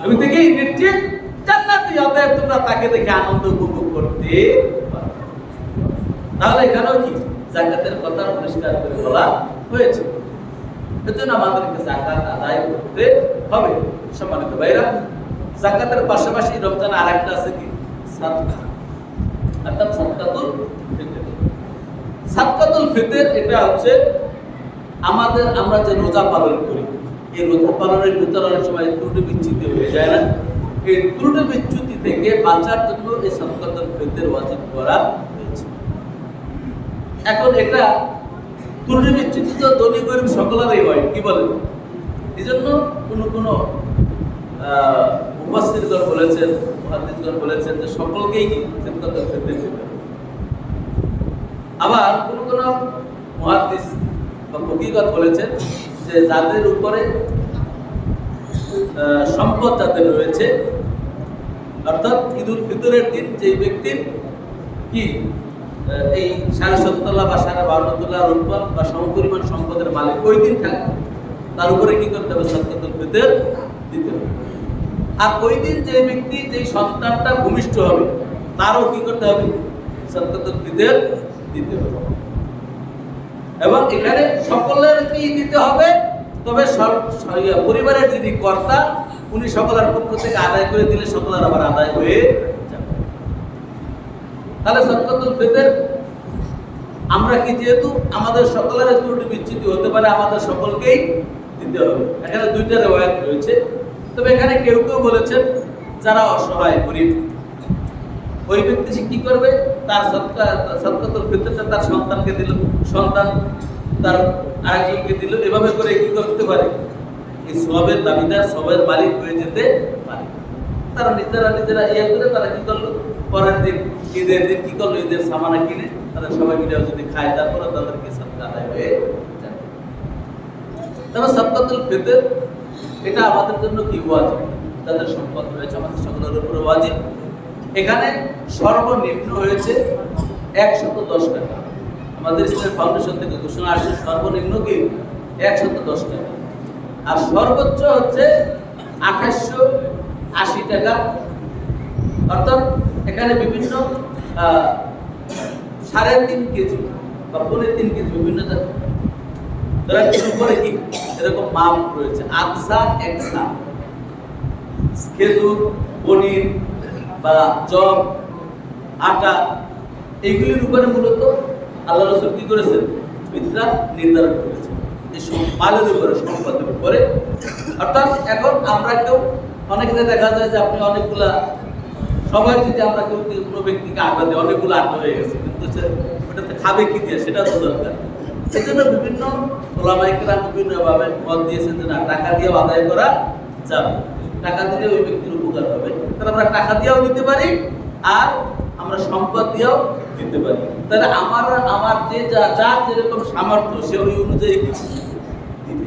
ওই ব্যক্তি নিশ্চিত জান্নাতি। অতএব তোমরা তাকে দেখে আনন্দ উপভোগ করতে পারো। তাহলে এখানেও কি যাকাতের কথা পরিষ্কার করে বলা হয়েছে। এজন্য আমাদেরকে যাকাত আদায় করতে হবে। সম্মানিত ভাইরা, যাকাতের পাশাপাশি রমজানে আরেকটা আছে কি? সাদকা, অর্থাৎ সাদকাতুল ফিতর। সাদকাতুল ফিতর এটা হচ্ছে আমরা যে রোজা পালন করি, এই রোজা পালনের ভিতরে অনেক সময় ত্রুটি বিচ্যুতি হয়ে যায় না? এই ত্রুটি বিচ্যুতি থেকে বাঁচার জন্য এই সাদকাতুল ফিতর ওয়াজিব করা হয়েছে। এখন এটা ত্রুটি বিচ্যুতি তো ধনী গরিব সকলেরই হয়, কি বলেন? এই জন্য কোনো মুফাসসিরগণ বলেছেন, মুহাদ্দিসগণ বলেছেন যে সকলকেই সাদকাতুল ফিতর দিতে হবে। আবার কোন মুহাদ্দিস বা ফকিহগণ বলেছেন যে যাদের উপরে সম্পদ যাদের রয়েছে, অর্থাৎ ঈদুল ফিতরের দিন যে ব্যক্তির কি এই ৭.৫ তোলা বা ৫২ তোলা রূপা বা সমপরিমাণ সম্পদের মালিক ওই দিন থাকে, তার উপরে কি করতে হবে? সাদকাতুল ফিতর দিতে হবে। আর ওই দিন যে ব্যক্তি, যে সন্তানটা ভূমিষ্ঠ হবে, তারও কি করতে হবে? সাদকাতুল ফিতর দিতে হবে। এবং এখানে সকলের কি দিতে হবে? তবে পরিবারের যিনি কর্তা, উনি সকলের পক্ষ থেকে আদায় করে দিলে সকলের আবার আদায় হয়ে যাবে। তাহলে সাদকাতুল ফিতর আমরা কি, যেহেতু আমাদের সকলের ত্রুটি বিচ্যুতি হতে পারে, আমাদের সকলকেই দিতে হবে। এখানে দুইটা রিওয়ায়াত রয়েছে। তবে এখানে কেউ কেউ বলেছেন যারা অসহায় গরিব, ওই ব্যক্তি সে কি করবে? তার সাদকাতুল ফিতরটা তার সন্তানকে দিল, সন্তান তার আরেকজনকে দিল, এভাবে করে কি করতে পারে? এই সওয়াবের দাবিদার, সওয়াবের মালিক হয়ে যেতে পারে। তারা নিজেরা ইয়ে করে তারা কি করলো? পরের দিন ঈদের দিন কি করলো? ঈদের সামানা কিনে তারা সবাই মিলে যদি খায়, তারপরে তাদেরকে সাদকা আদায় হয়ে যায়। তবে সাদকাতুল ফিতর এটা আমাদের জন্য কি ওয়াজিব? যাদের সম্পদ রয়েছে আমাদের সকলের উপরে ওয়াজিব। এখানে সর্বনিম্ন হয়েছে ১১০ টাকা। আমাদের ইসলাম ফাউন্ডেশন থেকে ঘোষণা আসছে সর্বনিম্ন কি ১১০ টাকা, আর সর্বোচ্চ হচ্ছে ২৮৮০ টাকা। অর্থাৎ এখানে বিভিন্ন ৩.৫ কেজি বা ৩.৫ কেজি বিভিন্ন উপরে কি এরকম মাপ রয়েছে। আবসা, একসা, খেজুর, পনির বা জব, আটা, এইগুলির উপরে মূলত আল্লাহ রাসূল কি করেছেন? ফিতরা নির্ধারণ করেছেন এই মালের উপরে, সম্পদের উপরে। অর্থাৎ এখন আমরা কেউ অনেকে দেখা যায় যে আপনি অনেকগুলা, সবাই যদি আমরা কেউ কোনো ব্যক্তিকে আটা দেয়, অনেকগুলো আটা হয়ে গেছে, কিন্তু ওটাতে খাবে কি দিয়ে সেটা তো দরকার। এই জন্য বিভিন্ন ওলামায়ে কেরাম বিভিন্নভাবে মত দিয়েছেন যে না, টাকা দিয়ে আদায় করা যাবে, টাকা দিলে ওই ব্যক্তির উপকার হবে। তাহলে আমরা টাকা দিয়েও দিতে পারি আর আমরা সম্পদ দিয়েও দিতে পারি। তাহলে আমার যে যার যেরকম সামর্থ্য সে ওই অনুযায়ী দিবে।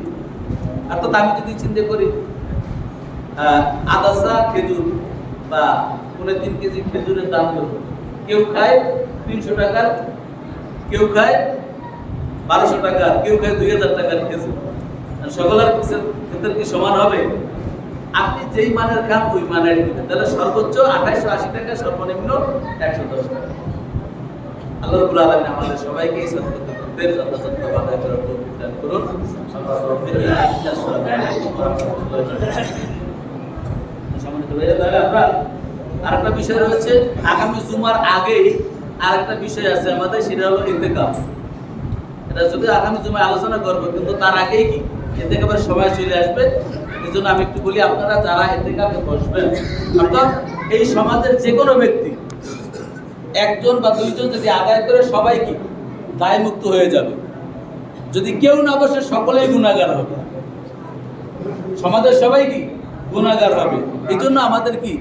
আর তো আমি যদি চিন্তা করি আদাসা খেজুর বা 3 কেজি খেজুরের দাম কত, কেউ খায় 300 টাকার, কেউ খায় 1200 টাকার, কেউ খায় 2000 টাকার খেজুর। সকলের ক্ষেত্রে কি সমান হবে? আপনি যেই মানের খান ওই মানের দিবেন। তাহলে সর্বোচ্চ 2880 টাকা, সর্বনিম্ন 110 টাকা। আল্লাহ রাব্বুল আলামিন আমাদের সবাইকে এই সত্যের যথাযথ আদায় করার তৌফিক দান করুন। আরেকটা বিষয় রয়েছে, আগামী জুমার আগেই আরেকটা বিষয় আছে আমাদের, সেটা হলো ইন্তেকাফ। এটা যদি আগামী জুমায় আলোচনা করবো, কিন্তু তার আগেই কি ইন্তেকাফের সময় চলে আসবে। এই জন্য আমি একটু বলি, আপনারা যারা ইন্তেকাফে বসবেন, অর্থাৎ এই সমাজের যে কোনো ব্যক্তি একজন বা দুইজন যদি আদায় করে সবাই কি দায় মুক্ত হয়ে যাবে। যদি কেউ না বসে সকলেই গুনাহগার হবে, সমাজের সবাই কি গুনাহগার হবে। এই জন্য আমাদের কি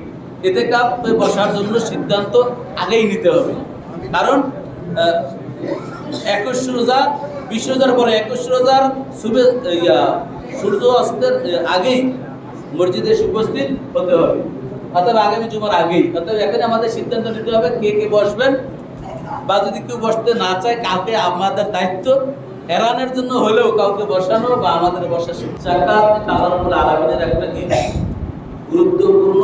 ইতিকাফে বসার জন্য সিদ্ধান্ত আগেই নিতে হবে। কারণ 21 রোজা, 20 রোজার পরে 21 রোজার সূর্য অস্তের আগেই মসজিদে উপস্থিত হতে হবে, অর্থাৎ আগামী জুমার আগেই। অর্থাৎ এখানে আমাদের সিদ্ধান্ত নিতে হবে কে কে বসবেন, বা যদি কেউ বসতে না চায় কাউকে আমাদের দায়িত্ব এড়ানোর জন্য হলেও কাউকে বসানো বা আমাদের বসা। যাকাত আল্লাহ রাব্বুল আলামিনের একটা কি গুরুত্বপূর্ণ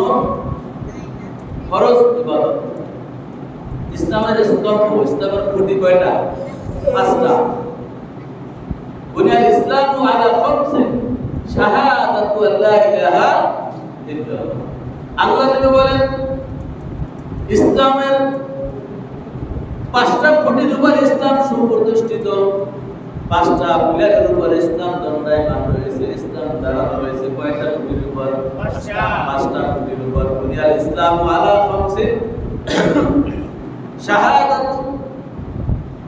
ফরজ ইবাদত। ইসলামের স্তম্ভ, ইসলামের খুঁটি কয়টা? 5টা। বুনিয়াল ইসলামু আলা খামসিন, শাহাদাতু আল্লা ইলাহা ইল্লাল্লাহ। আল্লাহ নবী বলেন ইসলামের 5টা খুঁটির উপর ইসলাম সুপ্রতিষ্ঠিত, 5টা পিলারের উপর ইসলাম দণ্ডায়মান রয়েছে। ইসলাম দাঁড়ানো রয়েছে কয়টা খুঁটির উপর? 5টা খুঁটির উপর। বুনিয়াল ইসলামু আলা খামসিন, শাহাদাতু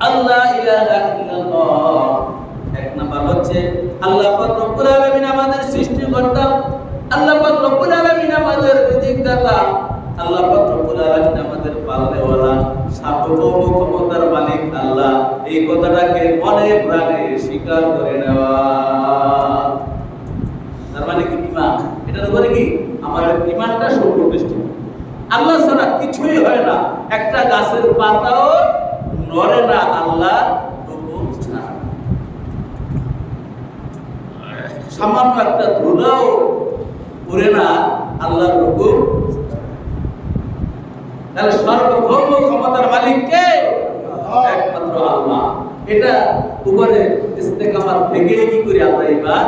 আল্লা ইলাহা ইল্লাল্লাহ। 1 নাম্বার হচ্ছে আল্লাহ পাক রব্বুল আলামিন আমাদের সৃষ্টিকর্তা, আল্লাহ পাক রব্বুল আলামিন আমাদের রিজিকদাতা, আল্লাহ পাক রব্বুল আলামিন আমাদের পালনেওয়ালা, সার্বভৌম ক্ষমতার মালিক আল্লাহ। এই কথাটাকে মনে প্রাণে স্বীকার করে নেওয়া, তার মানে কি ঈমান। এটার উপরে কি আমাদের ঈমানটা সুপ্রতিষ্ঠিত। আল্লাহ ছাড়া কিছুই হয় না, একটা গাছের পাতাও নড়ে না আল্লাহ হুকুম ছাড়া। সামান্য একটা ধুলাও উড়ে না আল্লাহর হুকুম। তাহলে সর্বভৌম ক্ষমতার মালিক কে? একমাত্র আল্লাহ। এটা উপরে ইস্তেকামাত থেকে কি করি আমরা ঈমান।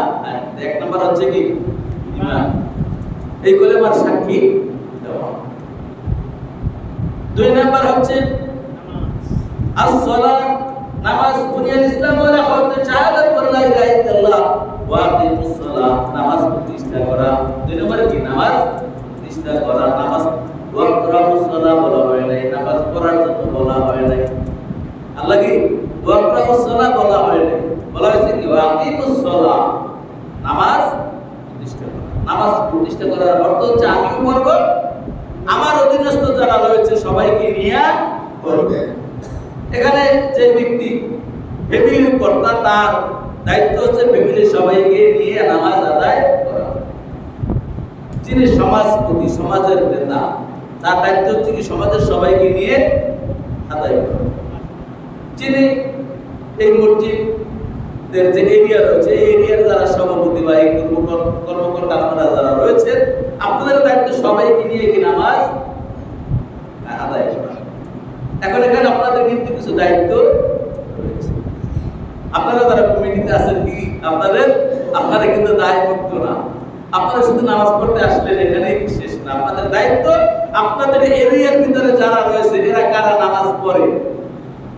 1 নাম্বার হচ্ছে কি ঈমান, এই কলেমার সাক্ষী দেওয়া। 2 নাম্বার হচ্ছে as-সালাত, নামাজ। বুনিয়াল ইসলাম ওয়ালা খামসিন, শাহাদাতু আল্লা ইলাহা ইল্লাল্লাহ ওয়া আকিমুস সালাত, নামাজ প্রতিষ্ঠা করা। 2 নম্বরে কি নামাজ প্রতিষ্ঠা করা। নামাজ ওয়াকরাউস সালাত বলা হয় নাই, নামাজ পড়ার জন্য বলা হয় নাই। আল্লাহ কি ওয়াকরাউস সালাত বলা হয় নাই, বলা হয়েছে কি ওয়া আকিমুস সালাত, নামাজ প্রতিষ্ঠা করা। নামাজ প্রতিষ্ঠা করার অর্থ হচ্ছে আমিও পড়ব, আমার অধীনস্থ যারা রয়েছে সবাইকে নিয়ে করবে। এখানে যে ব্যক্তি ফ্যামিলির কর্তা, তার দায়িত্ব হচ্ছে ফ্যামিলির সবাইকে নিয়ে নামাজ আদায় করা। যিনি সমাজপতি, সমাজের নেতা, তার দায়িত্ব হচ্ছে কি সমাজের সবাইকে নিয়ে আদায় করা। যিনি এই মসজিদের যে এরিয়া রয়েছে, এই এরিয়ার যারা সভাপতি বা এই কর্মকর্তা আপনারা যারা রয়েছে, আপনাদের দায়িত্ব সবাইকে নিয়ে কি নামাজ আদায় করা। এখন এখানে আপনাদের কিন্তু কিছু দায়িত্ব রয়েছে। আপনারা যারা কমিটিতে আছেন কি আপনারা কিন্তু দায় মুক্ত না। আপনারা শুধু নামাজ পড়তে আসলেন এখানেই শেষ না। আপনাদের দায়িত্ব আপনাদের এরিয়ার ভিতরে যারা রয়েছে এরা কারা নামাজ পড়ে,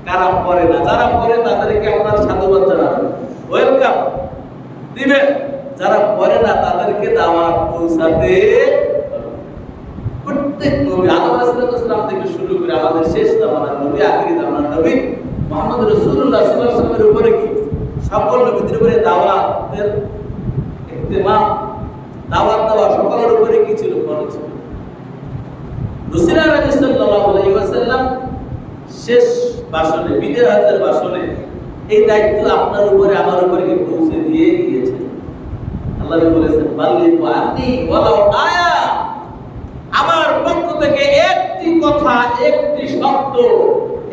কারা পড়ে না। যারা পড়ে তাদেরকে আপনারা সাধুবাদ জানাবেন, ওয়েলকাম দিবেন। যারা পড়ে না তাদেরকে দাওয়াত পৌঁছাতে প্রত্যেক নবী আদম আলাইহিস সালাম থেকে শুরু করে আমাদের শেষ জামানার নবী, আখিরি জামানার নবী মুহাম্মদ রাসূলুল্লাহ সাল্লাল্লাহু আলাইহি ওয়াসাল্লামের উপরে কি সকল নবীদের উপরে দাওয়াতের ইহতিমাম, দাওয়াত দেওয়া সকলের উপরে কি ছিল? ফরজ ছিল। রাসূল সাল্লাল্লাহু আলাইহি ওয়াসাল্লাম শেষ ভাষণে, বিদায় হজের ভাষণে এই দায়িত্ব আপনার উপরে আমার উপরে পৌঁছে দিয়ে গিয়েছেন। আল্লাহ বলেছেন, বাল্লিগু আন্নী ওয়ালাউ আয়া, আমার পক্ষ থেকে একটি কথা, একটি শব্দ,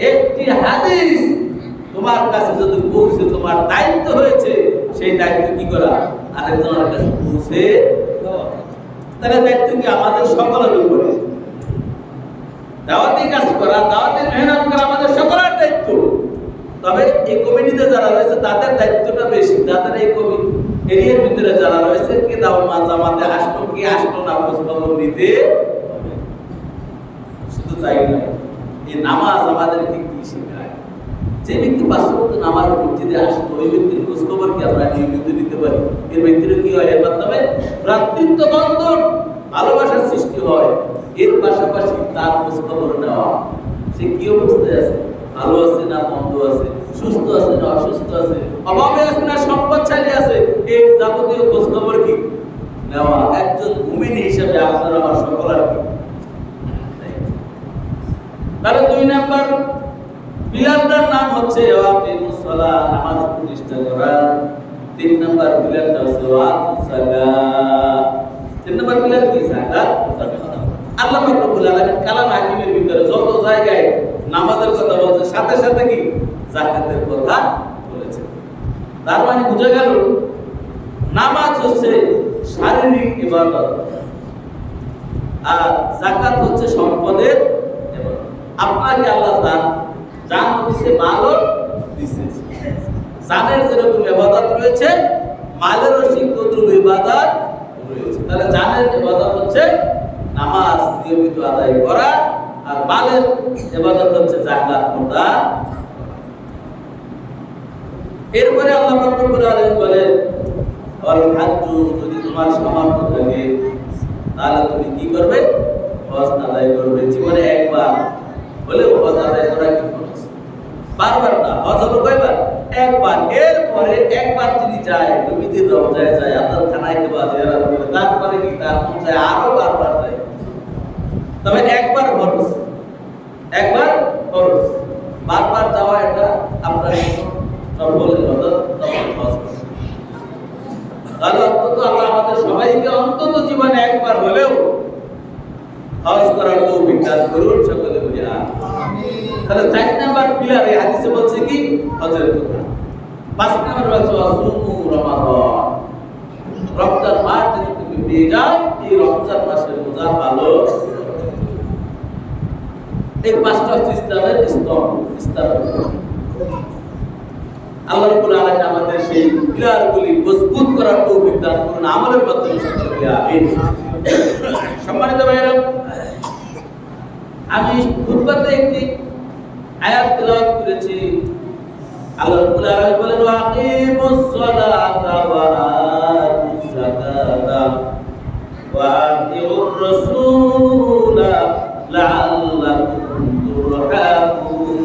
একটি হাদিস তোমার কাছে যদি পৌঁছে, তোমার দায়িত্ব হয়েছে সেই দায়িত্ব কি করা? আরেকজনের কাছে পৌঁছে দেওয়া। তাহলে দায়িত্ব কি আমাদের সকলের উপরে? দাওয়াতি কাজ করা, দাওয়াতি মেহনত করা আমাদের সকলের দায়িত্ব। তবে এই কমিটিতে যারা রয়েছে তাদের দায়িত্বটা বেশি। তাদের এই কমিটি এরিয়ার ভিতরে যারা রয়েছে, কে দাওয়াত জামাতে আসলো, কি আসলো না, খোঁজ খবর নিতে হবে। শুধু তাই নয়, এই নামাজ আমাদেরকে কি শেখায়? যে ব্যক্তি 5 ওয়াক্ত নামাজ মসজিদে আসলো, ওই ব্যক্তির খোঁজ খবর কি আমরা নিয়মিত নিতে পারি? এর ভিতরে কি হয়? এর মাধ্যমে ভ্রাতৃত্ব বন্ধন, ভালোবাসার সৃষ্টি হয়। এর পাশাপাশি তার খোঁজ খবর নেওয়া, সে কি অবস্থায় আছে, ভালো আছে না মন্দ আছে, সুস্থ আছে না অসুস্থ আছে, অভাবে আছে না সম্পদশালী আছে, এই যাবতীয় খোঁজ খবর কি নেওয়া একজন মুমিন হিসেবে আপনার আমার সকলের কি। তাহলে 2 নাম্বার পিলারটার নাম হচ্ছে ওয়াকিমুস সালাহ, নামাজ প্রতিষ্ঠা করা। 3 নাম্বার পিলারটা হচ্ছে ওয়াতুস যাকাত। 3 নাম্বার পিলার কি? যাকাত। আল্লাহ পাক রব্বুল আলামিন কালাম হাকিমের ভিতরে যত জায়গায় নামাজের কথা বলছে, সাথে সাথে কি যাকাতের কথা বলেছে। তার মানে বুঝা গেল নামাজ হচ্ছে শারীরিক ইবাদত আর যাকাত হচ্ছে সম্পদের ইবাদত। আপনাকে আল্লাহ জান দিয়েছে, মালও দিয়েছে। জানের যেরকম ইবাদত রয়েছে, মালেরও ঠিক তদ্রুপ ইবাদত রয়েছে। তাহলে জানের ইবাদত হচ্ছে নামাজ নিয়মিত আদায় করা, আর মালের ইবাদত হচ্ছে যাকাত প্রদান। এরপরে আল্লাহ পাক রব্বুল আলামিন বলেন, ওয়াল হাজ্জু, যদি তোমার সামর্থ্য থাকে তাহলে তুমি কি করবে? হজ আদায় করবে। জীবনে একবার হলেও হজ আদায় করা কি ফরজ, বারবার না। হজ হলো কয়বার? একবার। এরপরে একবার যদি যায়, নবীদের রওজায় যায়, আল্লাহর খানায় দেওয়া জিয়ারত করে, তারপরে কি তার মন চায় আরো বারবার যায়। তবে একবার ফরজ, একবার ফরজ, বারবার যাওয়া এটা আপনার নফল ইবাদত, নফল হজ। তাহলে অন্তত আল্লাহ আমাদের সবাইকে অন্তত জীবনে একবার হলেও হজ করার তৌফিক দান করুন, সকলে বলি আমিন। তাহলে 4 নাম্বার পিলার এই হাদিসে বলছে কি? হজের কথা। 5 নাম্বার বলছে আসুমু রমাদান, রমজান মাস যদি তুমি পেয়ে যাও, এই রমজান মাসের রোজা ভালো। এই 5টা হচ্ছে ইসলামের স্তম্ভ, ইসলামের। আল্লাহ রাব্বুল আলামিন আমাদের সেই পিলারগুলি মজবুত করার তৌফিক দান করুন, আমলের মাধ্যমে সকলে বলি আমিন। সম্মানিত ভাইরা, আমি খুতবাতে একটি আয়াত তেলাওয়াত করেছি। আল্লাহ রাব্বুল আলামিন বলেন, ওয়াকিমুস সালাতা ওয়া আতুজ যাকাতা ওয়া আতিউর রাসূলা লাআল্লাকুম তুরহামুন।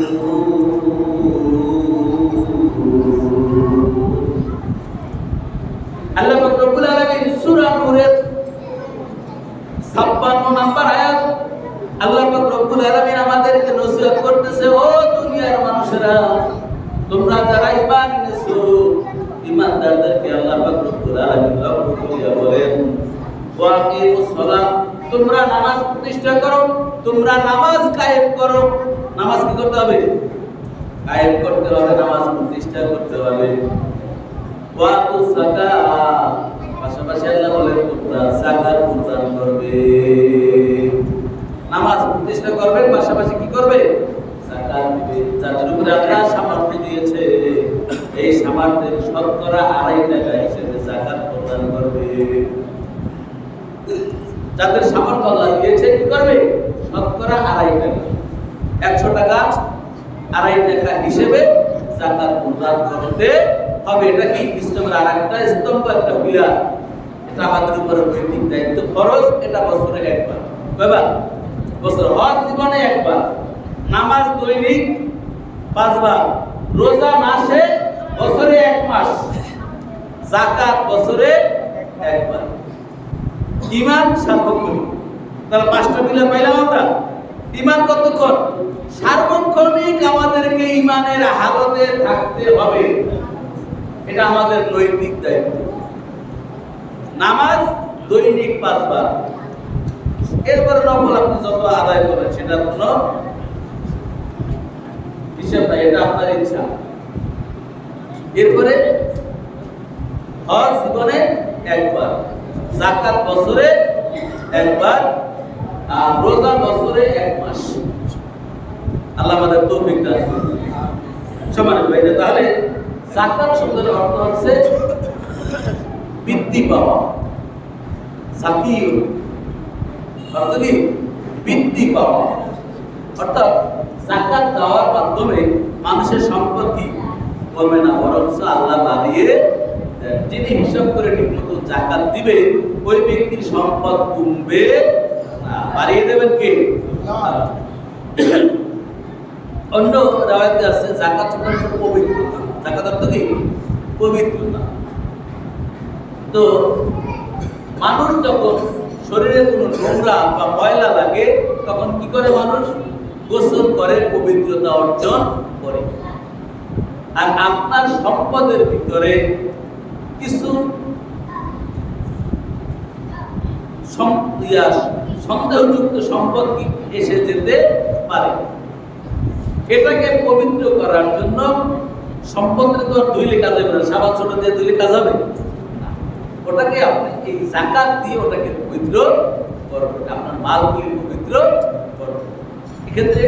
আল্লাহ পাক রব্বুল আলামিন সূরা নূরের 56 নাম্বার আয়াত আল্লাহ পাক রব্বুল আলামিন আমাদেরকে নসিহত করতেছে, ও দুনিয়ার মানুষেরা, তোমরা যারা ঈমান এনেছো, ঈমানদারদেরকে আল্লাহ পাক রব্বুল আলামিন লক্ষ্য করিয়া বলেন, ওয়াকিমুস সালাহ, তোমরা নামাজ প্রতিষ্ঠা করো, তোমরা নামাজ কায়েম করো। নামাজ কি করতে হবে? কায়েম করতে হবে, নামাজ প্রতিষ্ঠা করতে হবে। ওয়াতুস যাকাত, পাশাপাশি আল্লাহ বলেন তোমরা যাকাত প্রদান করবে। নামাজ প্রতিষ্ঠা করবে, পাশাপাশি কি করবে? যাকাত দিবে। যাদের উপরে আল্লাহ সামর্থ্য দিয়েছে, এই সামর্থ্যের শতকরা 2.5 টাকা হিসেবে যাকাত প্রদান করবে। যাদের সামর্থ্য আল্লাহ দিয়েছে কি করবে? শতকরা 2.5 টাকা, 100 টাকা 2.5 টাকা হিসেবে যাকাত প্রদান করতে হবে। এটা কি ইসলামের আরেকটা স্তম্ভ, একটা পিলার। এটা আমাদের উপরে নৈতিক দায়িত্ব, ফরজ। এটা বছরে একবার, কয়বার? বছর। হজ জীবনে একবার, নামাজ দৈনিক 5 বার, রোজা মাসে বছরে এক মাস, যাকাত বছরে একবার, ঈমান সার্বক্ষণিক। তাহলে 5টা পিলার পাইলাম আমরা। ঈমান কতক্ষণ? সার্বক্ষণিক আমাদেরকে ঈমানের হালতে থাকতে হবে, এটা আমাদের নৈতিক দায়িত্ব। নামাজ দৈনিক 5 বার, এরপরে নফল আপনি যত আদায় করেন সেটা কোনো হিসাব নাই, এটা আপনার ইচ্ছা। এরপরে হজ জীবনে একবার, যাকাত বছরে একবার, আর রোজা বছরে 1 মাস। আল্লাহ আমাদের তৌফিক দান করুন। সম্মানিত ভাইরা, তাহলে যাকাত শব্দের অর্থ হচ্ছে বৃদ্ধি পাওয়া। জাকির অর্থ কি? বৃদ্ধি পাওয়া। অর্থাৎ যাকাত দেওয়ার মাধ্যমে মানুষের সম্পদ কি কমে না, বরং আল্লাহ বাড়িয়ে দেন। যিনি হিসাব করে ঠিকমতো যাকাত দিবে ওই ব্যক্তির সম্পদ কমবে না, বাড়িয়ে দেবেন কে? অন্য রাওয়ায়াতে আছে যাকাত হচ্ছে পবিত্রতা। যাকাত অর্থ কি? পবিত্রতা। তো মানুষ যখন শরীরে কোনো নোংরা বা ময়লা লাগে তখন কি করে? মানুষ গোসল করে, পবিত্রতা অর্জন করে। আর আপনার সম্পদের ভিতরে কিছু সন্দেহযুক্ত সম্পদ এসে যেতে পারে। এটাকে পবিত্র করার জন্য সম্পদের তো ধুইলে কাজ হবে না, সাবান ছোট দিয়ে ধুইলে কাজ হবে না। ওটাকে আপনি এই যাকাত দিয়ে ওটাকে পবিত্র করবেন, আপনার মালগুলি পবিত্র করবেন। এক্ষেত্রে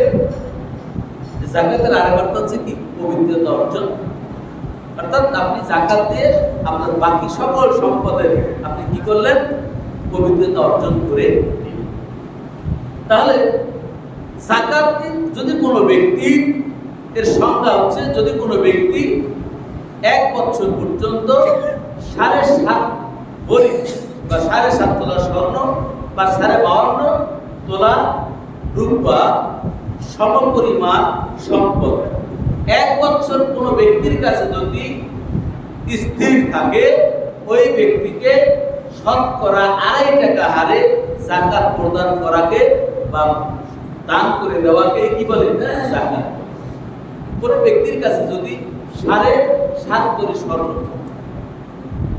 যাকাতের আরেক অর্থ হচ্ছে কি? পবিত্রতা অর্জন। অর্থাৎ আপনি যাকাত দিয়ে আপনার বাকি সকল সম্পদের আপনি কি করলেন? পবিত্রতা অর্জন করে। তাহলে যাকাত যদি কোনো ব্যক্তি, এর সংজ্ঞা হচ্ছে যদি কোনো ব্যক্তি 1 বছর পর্যন্ত 7.5 ভরি বা 7.5 তোলা স্বর্ণ বা 52 তোলা রূপা সমপরিমাণ সম্পদ 1 বছর কোনো ব্যক্তির কাছে যদি স্থির থাকে, ওই ব্যক্তিকে শতকরা 2.5 টাকা হারে যাকাত প্রদান করাকে বা দান করে দেওয়াকে কি বলে? যাকাত। কোনো ব্যক্তির কাছে যদি 7.5 ভরি স্বর্ণ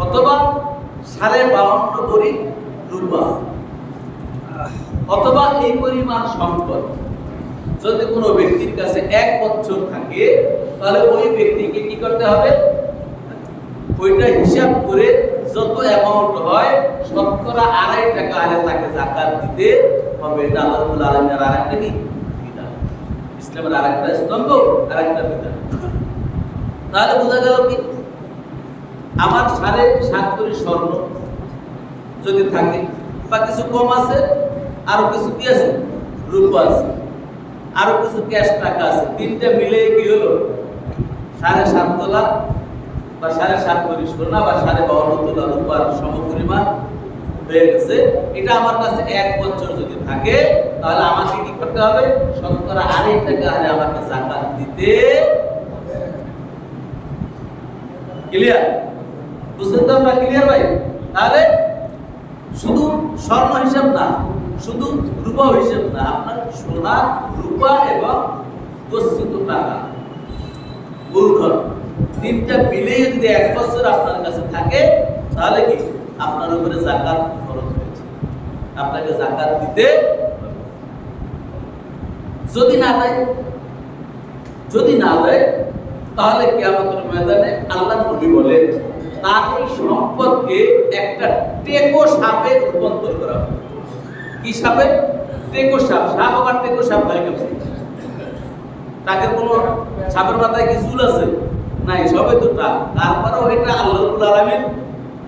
অথবা 52.5 ভরি রূপা অথবা এই পরিমাণ সম্পদ যদি কোনো ব্যক্তির কাছে 1 বছর থাকে, তাহলে ওই ব্যক্তিকে কি করতে হবে? ওইটা হিসাব করে যত অ্যামাউন্ট হয় শতকরা 2.5 টাকা হারে তাকে যাকাত দিতে হবে। এটা আল্লাহ রাব্বুল আলামিনের আরেকটা কি বিধান, ইসলামের আরেকটা স্তম্ভ, আরেকটা বিধান। তাহলে বোঝা গেল কি? আমার 7.5 ভরি স্বর্ণ যদি থাকে বা কিছু কম আছে, আরো কিছু কি আছে? রূপা আছে, আরো কিছু ক্যাশ টাকা আছে, তিনটা মিলে কি হলো? 7.5 তোলা বা 7.5 ভরি সোনা বা 52 তোলা রূপার সমপরিমাণ হয়ে গেছে। এটা আমার কাছে 1 বছর যদি থাকে, তাহলে আমাকে কি করতে হবে? শতকরা 2.5 টাকা হারে আমাকে যাকাত দিতে। ক্লিয়ার? বুঝছেন তো আমরা? ক্লিয়ার ভাই? তাহলে শুধু স্বর্ণ হিসাব না, শুধু রূপা হিসাব না, আপনার সোনা, রূপা এবং গচ্ছিত টাকা, মূলধন, তিনটা মিলে যদি 1 বছর আপনার কাছে থাকে, তাহলে কি আপনার উপরে যাকাত খরচ হয়েছে, আপনাকে যাকাত দিতে। যদি না দেয় তাহলে কিয়ামতের ময়দানে আল্লাহ নবী বলেন তার এই সম্পদকে একটা টেকো সাপে রূপান্তর করা হবে। কি সাপে? টেকো সাপ। সাপ আবার টেকো সাপ হয় কেমন? টাকের কোনো সাপের মাথায় কি চুল আছে? নাই, সবে তো টাক। তারপরেও এটা আল্লাহ রাব্বুল আলামিন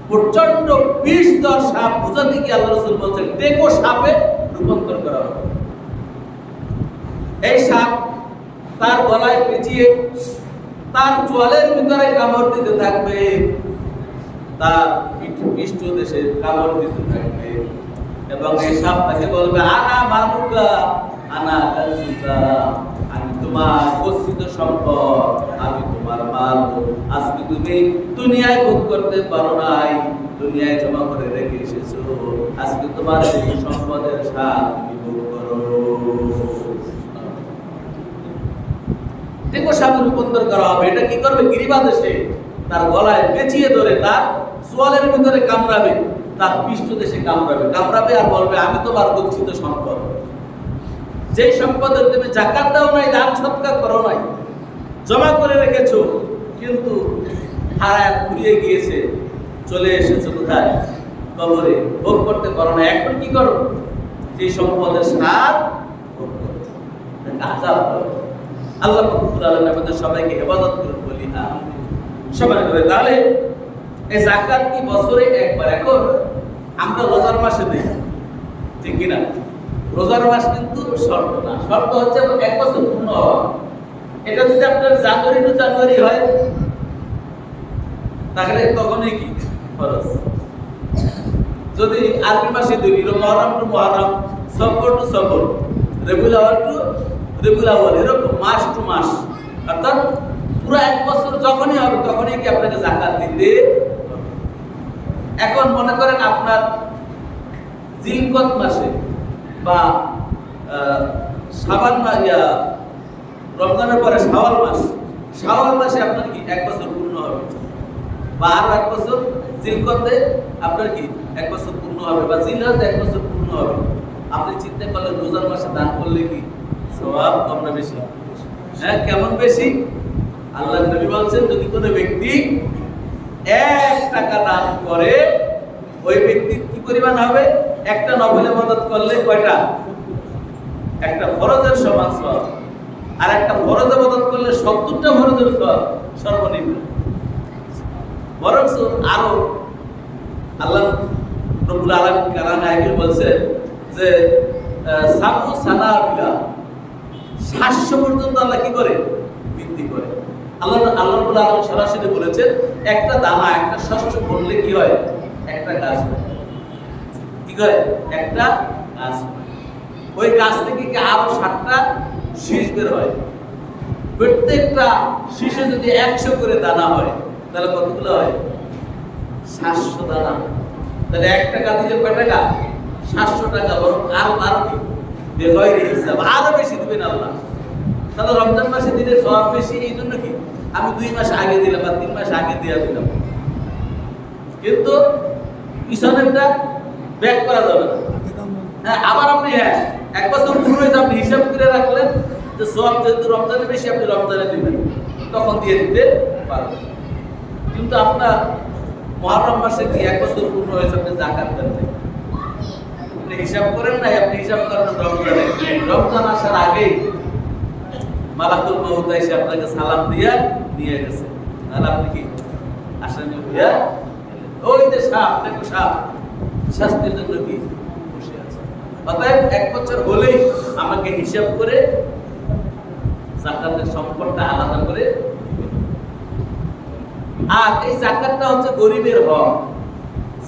প্রচন্ড বিষধর সাপ বুঝাতে গিয়ে আল্লাহ রাসূল বলছেন টেকো সাপে রূপান্তর করা হবে। এই সাপ তার গলায় পেঁচিয়ে তার চোয়ালের ভিতরে কামড় দিতে থাকবে, তার পৃষ্ঠ দেশে কামড় দিতে থাকবে, এবং এই সাপ তাকে বলবে আনা মালুকা আনা কানসুকা, আমি তোমার গচ্ছিত সম্পদ, আমি তোমার মাল। আজকে তুমি দুনিয়ায় ভোগ করতে পারো নাই, দুনিয়ায় জমা করে রেখে এসেছো, আজকে তোমার এই সম্পদের স্বাদ তুমি ভোগ করো। দেখো সামনে রূপান্তর করা হবে। এটা কি করবে? গিরিবাদ এসে তার গলায় পেঁচিয়ে ধরে তার সোয়ালের ভিতরে কামড়াবে, তার পৃষ্ঠ দেশে কামড়াবে আর বলবে, আমি তোমার গচ্ছিত সম্পদ। যেই সম্পদের তুমি জাকাত দাও নাই, দান সৎকার করো নাই, জমা করে রেখেছো, কিন্তু হারায় ঘুরিয়ে গিয়েছে, চলে এসেছো কোথায়? কবরে। ভোগ করতে পারো না। এখন কি করো? যে সম্পদের স্বাদ ভোগ করো। আযাব দাও। আল্লাহ রাব্বুল আলামিন আমাদের সবাইকে হেফাজত করুন বলি না সবাই। তাহলে এই যাকাত কি বছরে একবার? এখন আমরা রোজার মাসে দিই, ঠিক কিনা? রোজার মাস কিন্তু শর্ত না, শর্ত হচ্ছে এক বছর পূর্ণ হওয়া। এটা যদি আপনার জানুয়ারি টু জানুয়ারি হয়, তাহলে তখনই কি খরচ। যদি আরবি মাসে দিই, মুহররম টু মুহররম, সফর টু সফর, রবিউল আউয়াল টু রবিউল আউয়াল, এরকম মাস টু মাস, অর্থাৎ পুরো এক বছর যখনই হবে তখনই কি আপনাকে যাকাত দিতে হবে। এখন মনে করেন আপনার জিলকত মাসে বা শাবান মাস, রমজানের পরে শাওয়াল মাসে আপনার কি এক বছর পূর্ণ হবে, বা আরো এক বছর জিলকতে আপনার কি এক বছর পূর্ণ হবে, বা জিলহজে এক বছর পূর্ণ হবে। আপনি চিন্তা করলে রোজার মাসে দান করলে কি সওয়াব কম না বেশি? হ্যাঁ, কেমন বেশি? আল্লাহর নবী বলছেন, যদি কোনো ব্যক্তি 1 টাকা দান করে, ওই ব্যক্তির কি পরিমাণ হবে? একটা নফল ইবাদত করলে কয়টা? একটা ফরজের সমান সওয়াব। আর একটা ফরজ ইবাদত করলে 70টা ফরজের সওয়াব সর্বনিম্ন। বরং আরো আল্লাহ রাব্বুল আলামিন কোরআন আয়াতে বলছেন যে সাবু সানাবিলা, 700 পর্যন্ত আল্লাহ কি করে? বৃদ্ধি করে। আল্লাহ রাব্বুল আলামিন সরাসরি বলেছেন, একটা দানা, একটা শস্য বললে কি হয়? একটা গাছ হয়। কি হয়? একটা গাছ। ওই গাছ থেকে কি আরো 7টা শীষ বের হয়। প্রত্যেকটা শীষে যদি 100 করে দানা হয়, তাহলে কতগুলো হয়? 700 দানা। তাহলে 1 টাকা দিলে কয় টাকা? 700 টাকা। বরং আরো কি হিসাব আরো বেশি দিবেন আল্লাহ। তাহলে রমজান মাসে দিলে সওয়াব বেশি। এই জন্য কি আমি 2 মাস আগে দিলাম বা 3 মাস আগে দিয়ে দিলাম, কিন্তু পিছনেরটা ব্যাক করা যাবে না। হ্যাঁ, আবার আপনি এক বছর পুরো হয়েছে, আপনি হিসাব করে রাখলেন যে সওয়াব যেহেতু রমজানে বেশি, আপনি রমজানে দিবেন, তখন দিয়ে দিতে পারবেন। কিন্তু আপনার মুহররম মাসে কি 1 বছর পূর্ণ হয়েছে, আপনি যাকাত দেন নাই, আপনি হিসাব করেন নাই, আপনি হিসাব করেন রমজানে। রমজান আসার আগেই মালাকুল মউত এসে আপনাকে সালাম দিয়া নিয়ে গেছে, তাহলে আপনি কি আসামি হইয়া ওই যে সাপ, দেখো সাপ শাস্তির জন্য কি বসে আছে। অতএব 1 বছর হলেই আমাকে হিসাব করে যাকাতের সম্পদটা আলাদা করে। আর এই যাকাতটা হচ্ছে গরিবের হক।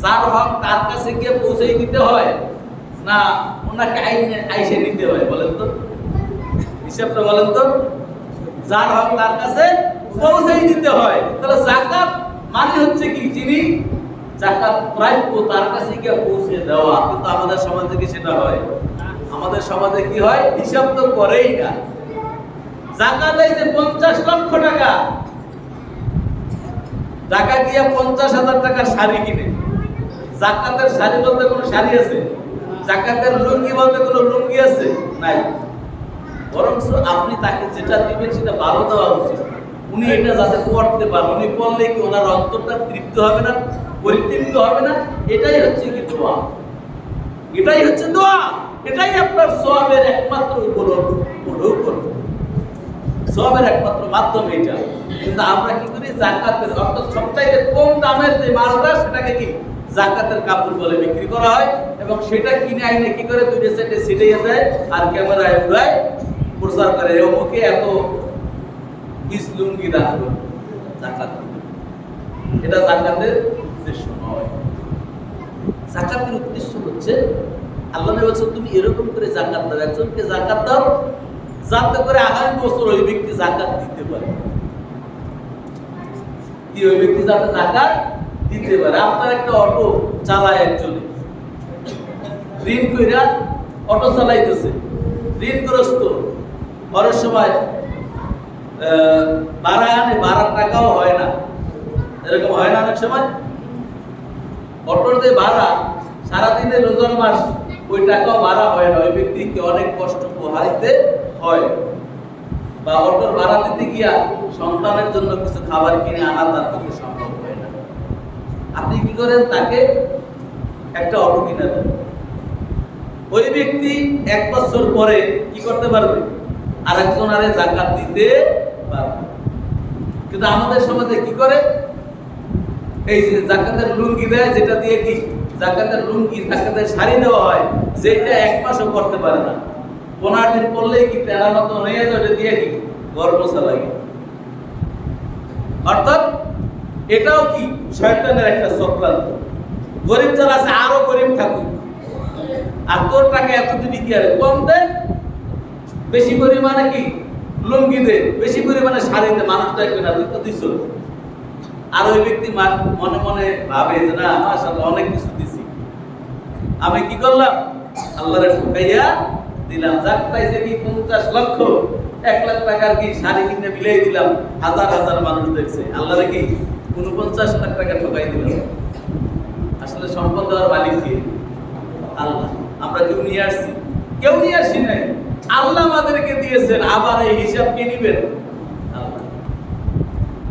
যার হক তার কাছে গিয়ে পৌঁছে দিতে হয় না ওনাকে আইসে নিতে হয়? বলেন তো, হিসাবটা বলেন তো। যার হক তার কাছে পৌঁছে দিতে হয়। তাহলে যাকাত মানে হচ্ছে কি, যিনি যাকাত প্রাপ্য তার কাছে গিয়ে পৌঁছে দেওয়া। কিন্তু আমাদের সমাজে কি সেটা হয়? আমাদের সমাজে কি হয়? হিসাব তো করেই না। যাকাত দিয়েছে 50 লক্ষ টাকা, টাকা দিয়ে 50,000 টাকার শাড়ি কিনে। যাকাতের শাড়ি বলতে কোনো শাড়ি আছে? যাকাতের লুঙ্গি বলতে কোনো লুঙ্গি আছে? নাই। বরং আপনি তাকে যেটা দিবেন সেটা ভালো দেওয়া উচিত। উনি এটা যাতে পড়তে পারেন, উনি পড়লে কি ওনার অন্তরটা তৃপ্ত হবে না, পরিতৃপ্ত হবে না? এটাই হচ্ছে কি দোয়া, এটাই হচ্ছে দোয়া, এটাই আপনার সওয়াবের একমাত্র উপলব্ধ, সওয়াবের একমাত্র মাধ্যম এটা। কিন্তু আমরা কি করি? যাকাতের অর্থাৎ সবচাইতে কম দামের যে মালটা, সেটাকে কি যাকাতের কাপড় বলে বিক্রি করা হয়, এবং সেটা কিনে আইনে কি করে 2 সেটে ছিটিয়ে দেয় আর ক্যামেরায় উড়ায় প্রচার করে, অমুকে এত ইসলুঙ্গি দান করবে। যাকাত এটা যাকাতের উদ্দেশ্য নয়। যাকাতের উদ্দেশ্য হচ্ছে, আল্লাহ নবী বলেছেন, তুমি এরকম করে যাকাত দাও। একজনকে যাকাত দাও যাতে করে আগামী বছর ওই ব্যক্তি যাকাত দিতে পারে। কি ওই ব্যক্তি যাতে যাকাত দিতে পারে। আপনার একটা অটো চালায় একজনে, ঋণ কইরা অটো চালাইতেছে, ঋণগ্রস্ত, অনেক সময় ভাড়া আনে, ভাড়ার টাকাও হয় না, এরকম হয় না অনেক সময়। অটোর যে ভাড়া সারাদিনে রোজার মাস, ওই টাকাও ভাড়া হয় না, ওই ব্যক্তিকে অনেক কষ্ট পোহাইতে হয়। বা অটোর ভাড়া দিতে গিয়া সন্তানের জন্য কিছু খাবার কিনে আনা তার পক্ষে সম্ভব হয় না। আপনি কি করেন? তাকে একটা অটো কিনে দেন। ওই ব্যক্তি 1 বছর পরে কি করতে পারবে? আরেকজন আরে যাকাত দিতে পারবে। কিন্তু আমাদের সমাজে কি করে? এই যে যাকাতের লুঙ্গি দেয়, যেটা দিয়ে কি যাকাতের লুঙ্গি, যাকাতের শাড়ি দেওয়া হয়, যেটা 1 মাসও করতে পারে না, 15 দিন করলেই কি তেরা মতো হয়ে যায়, ওটা দিয়ে কি ঘর মোছা লাগে। অর্থাৎ এটাও কি শয়তানের একটা চক্রান্ত। গরিব যারা আছে আরো গরিব থাকুক, আর তোর টাকা এত দিবি কি আরে কম দে, বেশি পরিমাণে কি লুঙ্গি দে, বেশি পরিমাণে শাড়ি দে, মানুষ দেখবে না, তুই তো দিছ। আর ওই ব্যক্তি মনে মনে ভাবে যে না, মাশাআল্লাহ অনেক কিছু দিছি, আমি কি করলাম? আল্লাহরে ঠকাইয়া দিলাম। যাক পাইছে কি 50 লক্ষ, 1 লাখ টাকার কি শাড়ি কিনে বিলাই দিলাম, হাজার হাজার মানুষ দেখছে। আল্লাহরে কি 49 লাখ টাকা ঠকাই দিলাম। আসলে সম্পদ দেওয়ার মালিক কে? আল্লাহ। আমরা কেউ নিয়ে আসছি? কেউ নিয়ে আসি নাই, আল্লাহ আমাদেরকে দিয়েছেন। আবার এই হিসাব কে নিবেন? আল্লাহ।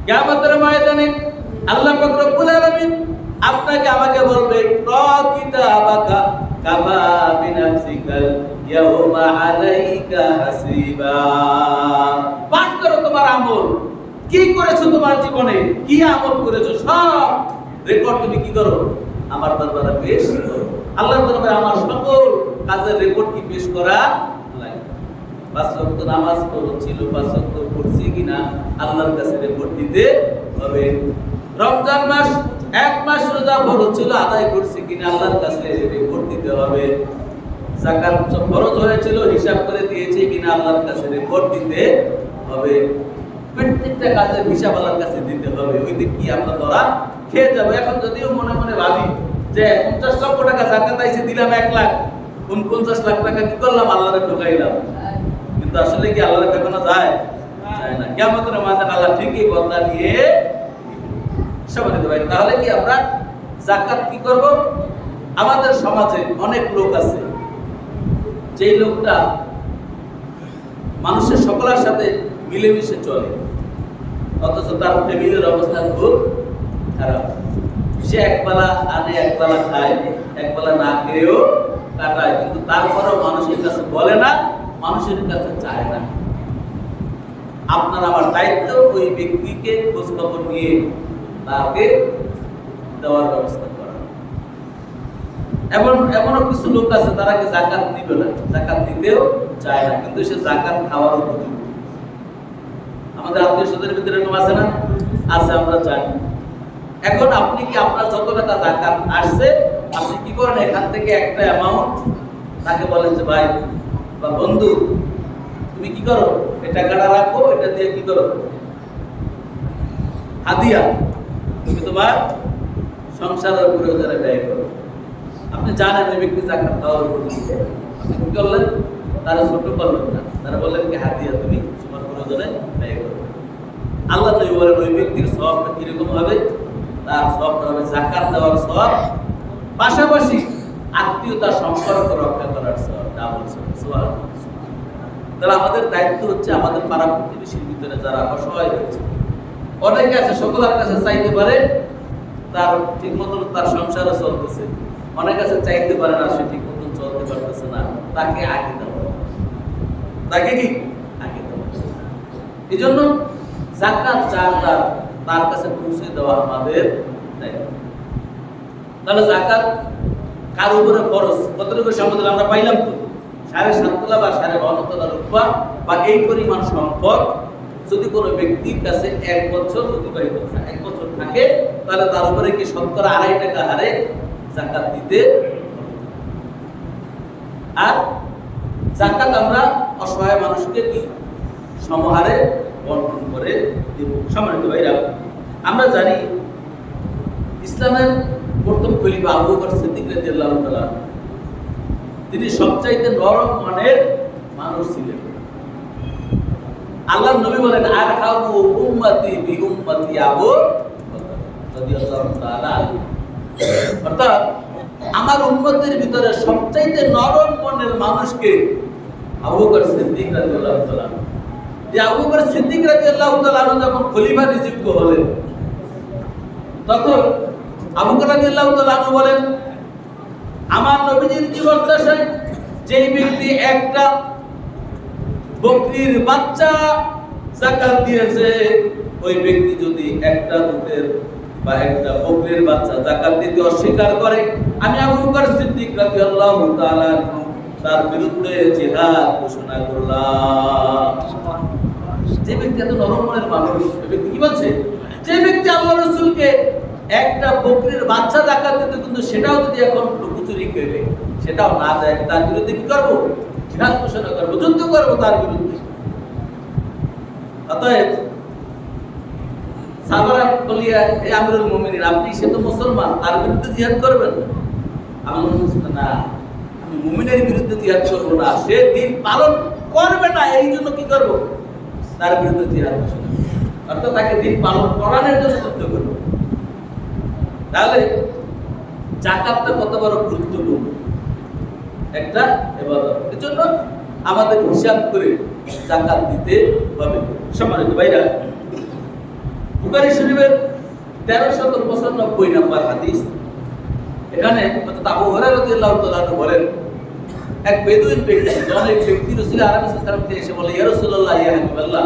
কিয়ামতের ময়দানে আল্লাহ পাক রব্বুল আলামিন আপনাকে আমাকে বলবে, কিতাবাকা কাফা বিনাফসিকা ইয়াউমা আলাইকা হাসিবা। পাঠ করো তোমার আমল, কি করেছো তোমার জীবনে, কি আমল করেছো, সব রেকর্ড তুমি কি করো? আমার দরবারে পেশ করো। আল্লাহর দরবারে আমার সকল কাজের রেকর্ড কি পেশ করা লাগে। 5 ওয়াক্ত নামাজ পড়ছিল, 5 ওয়াক্ত পড়ছি কিনা আল্লাহর কাছে রেকর্ড দিতে হবে। রমজান মাস 1 মাস রোজা ফরজ ছিল, আদায় করছি কিনা আল্লাহর কাছে রেকর্ড দিতে হবে। যাকাত ফরজ হয়েছিল, হিসাব করে দিয়েছি কিনা আল্লাহর কাছে রেকর্ড দিতে হবে। প্রত্যেকটা কাজের হিসাব আল্লাহর কাছে দিতে হবে। ওই দিন কি আমরা ধরা খেয়ে যাবো। এখন যদিও মনে মনে ভাবি যে 50 লক্ষ টাকা যাকাত আইছে, দিলাম 1 লাখ, 49 লাখ টাকা কি করলাম? আল্লাহরে ঠকাইলাম। কিন্তু আসলে কি আল্লাহরে ঠকানো যায়? যায় না। কিয়ামতের ময়দানে আল্লাহ ঠিকই বদলা নিয়ে সমানিত ভাই। তাহলে কি আমরা যাকাত কি করব? আমাদের সমাজে অনেক লোক আছে, যেই লোকটা মানুষের সকলের সাথে মিলেমিশে চলে, অথচ তার ফ্যামিলির অবস্থা খুব খারাপ। সে একবেলা আনে, একবেলা খায়, একবেলা না খেয়েও কাটায়, কিন্তু তারপরেও মানুষের কাছে বলে না, মানুষের কাছে চায় না। আপনার আমার দায়িত্ব ওই ব্যক্তিকে খোঁজ খবর নিয়ে তাকে দেওয়ার ব্যবস্থা করা। এমনও কিছু লোক আছে তারা কি যাকাত দিবে না, যাকাত দিতেও চায় না, কিন্তু সে যাকাত খাওয়ার উপযোগী। আমাদের আত্মীয় স্বজনের ভিতরে এরকম আছে না? আছে, আমরা জানি। এখন আপনি কি আপনার যত টাকা যাকাত আসছে, আপনি কি করেন? এখান থেকে একটা অ্যামাউন্ট তাকে বলেন যে ভাই বা বন্ধু, তুমি কি করো, এই টাকাটা রাখো, এটা দিয়ে কি করো? হাদিয়া, তুমি তোমার সংসারের প্রয়োজনে ব্যয় করো। আপনি জানেন এই ব্যক্তি যাকাত খাওয়ার উপযোগী, আপনি কি করলেন? তারা ছোট করলেন না, তারা বললেন কি হাদিয়া, তুমি তোমার প্রয়োজনে ব্যয় করো। আল্লাহ নবী বলেন ওই ব্যক্তির সওয়াবটা কিরকম হবে? তার সওয়াবটা হবে যাকাত দেওয়ার সওয়াব, পাশাপাশি আত্মীয়তার সম্পর্ক রক্ষা করার সওয়াব, ডাবল সওয়াব। তাহলে আমাদের দায়িত্ব হচ্ছে আমাদের পাড়া প্রতিবেশীর ভিতরে যারা অসহায় হয়েছে, অনেকে আছে সকলের কাছে চাইতে পারে, তার ঠিক মতন তার সংসারও চলতেছে, অনেক কাছে চাইতে পারে না, সে ঠিক মতন চলতে পারতেছে না, তাকে আগে দেওয়া, তাকে কি আগে দেওয়া। এই জন্য যাকাত তার কাছে পৌঁছে দেওয়া আমাদের দায়িত্ব। তাহলে যাকাত কার উপরে খরচ, কতটুকু সম্পদ আমরা পাইলাম তো? 7.5 তলা বা 52 তলা রূপা বা এই পরিমাণ সম্পদ যদি কোনো ব্যক্তির কাছে 1 বছর অতিবাহিত থাকে, 1 বছর থাকে, তাহলে তার উপরে কি 2.5 টাকা হারে যাকাত দিতে। আর যাকাত আমরা অসহায় মানুষকে কি সমহারে বন্টন করে দেব। সম্মানিত ভাইরা, আমরা জানি ইসলামের প্রথম খলিফা আবু বকর সিদ্দিক রাদিয়াল্লাহু তাআলা তিনি সবচাইতে নরম মনের মানুষ ছিলেন। আল্লাহর নবী বলেন আরহামু উম্মতি বি উম্মতি আবু বকর রাদিয়াল্লাহু তাআলা। অর্থাৎ আমার উম্মতের ভিতরে সবচাইতে নরম মনের মানুষকে আবু বকর সিদ্দিক রাদিয়াল্লাহু তাআলা। যে আবু বকর সিদ্দিক রাদিয়াল্লাহু তাআলা যখন খলিফা নিযুক্ত হলেন, তখন আবু বকর রাদিয়াল্লাহু তাআলা বলেন আমার নবীজির জীবদ্দশায় যেই ব্যক্তি একটা বকরির বাচ্চা যাকাত দিয়েছে, ওই ব্যক্তি যদি একটা উটের বা একটা বকরির বাচ্চা যাকাত দিতে অস্বীকার করে, আমি আবু বকর সিদ্দিক রাদিয়াল্লাহু তাআলা তার বিরুদ্ধে জিহাদ ঘোষণা করলাম। যে ব্যক্তি এত নরম মনের মানুষ, ওই ব্যক্তি কি বলছে? যে ব্যক্তি আল্লাহর রাসূলকে একটা বকরির বাচ্চা যাকাত দিত, কিন্তু সেটাও যদি এখন লুকোচুরি করে সেটাও না দেয়, তার বিরুদ্ধে কি করব? জিহাদ ঘোষণা করব, যুদ্ধ করব তার বিরুদ্ধে। অতএব সাহাবারা বলিয়া হে আমিরুল মুমিনিন, আপনি সে তো মুসলমান, তার বিরুদ্ধে জিহাদ করবেন? আমি বলছি না, আমি মুমিনের বিরুদ্ধে জিহাদ করব না, সে দিন পালন করবে না, এই জন্য কি করব? তার বিরুদ্ধে জিহাদ ঘোষণা করব, অর্থাৎ তাকে দিন পালন করানোর জন্য যুদ্ধ করব। তাহলে যাকাতটা কত বড় গুরুত্বপূর্ণ একটা ইবাদত, এজন্য আমাদের হিসাব করে যাকাত দিতে হবে। সম্মানিত ভাইরা, বুখারী শরীফের 1395 নম্বর হাদিস, এখানে হযরত আবু হুরায়রা রাদিয়াল্লাহু তাআলা বলেন এক বেদুইন ব্যক্তি অনেক ব্যক্তি রাসূল আলাইহিস সালাম কে এসে বলে, ইয়া রাসূলুল্লাহ, ইয়া হাবিবাল্লাহ,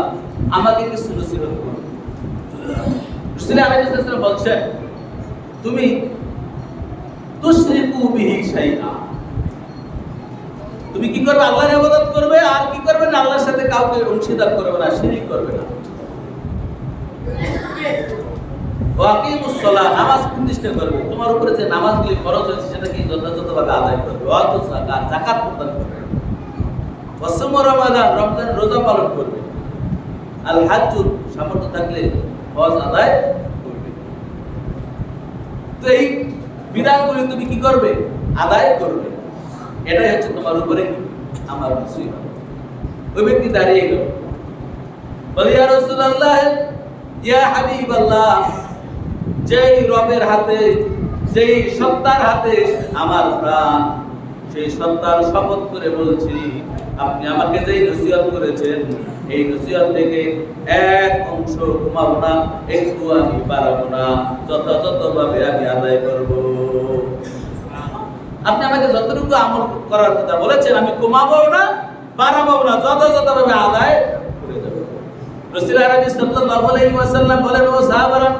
আমাকে কিছু নসিহত করুন। রাসূল আলাইহিস সালাম বলছেন, তুমি তুশরিকু বিহি শাইআ, তুমি কি করবে? আল্লাহর ইবাদত করবে, আর কি করবে না? আল্লাহর সাথে কাউকে অংশীদার করবে না, শিরক করবে না। ওয়াকিমুস সালাহ, নামাজ প্রতিষ্ঠা করবে, তোমার উপরে যে নামাজগুলি ফরজ হয়েছে সেটাকে যথাযথভাবে আদায় করবে। ওয়াতুস যাকাত, যাকাত প্রদান করবে। ওয়াসুম রমাদান, রমজানের রোজা পালন করবে। আল হাজ্জুর, সামর্থ্য থাকলে হজ আদায় করবে। তো এই বিধানগুলি তুমি কি করবে? আদায় করবে। এটাই হচ্ছে তোমার উপরে আমার মুসিবত। ওই ব্যক্তি দাঁড়িয়ে গেল, বলে, ইয়া রাসূলুল্লাহ, ইয়া হাবিবাল্লাহ, যেই রবের হাতে, যেই সত্তার হাতে আমার প্রাণ, সেই সত্তার শপথ করে বলছি, আপনি আমাকে যেই নসিহত করেছেন, এই নসিহত থেকে এক অংশ কমাবো না, একটু আমি বাড়াবো না, যথাযথভাবে আমি আদায় করব। আপনি আমাকে যতটুকু আমল করার কথা বলেছেন, আমি কমাবো না, বাড়াবো না, যথাযথভাবে আদায় করে যাব। রাসূল আরবি সাল্লাল্লাহু আলাইহি ওয়াসাল্লাম বলেন, ও সাহাবারা,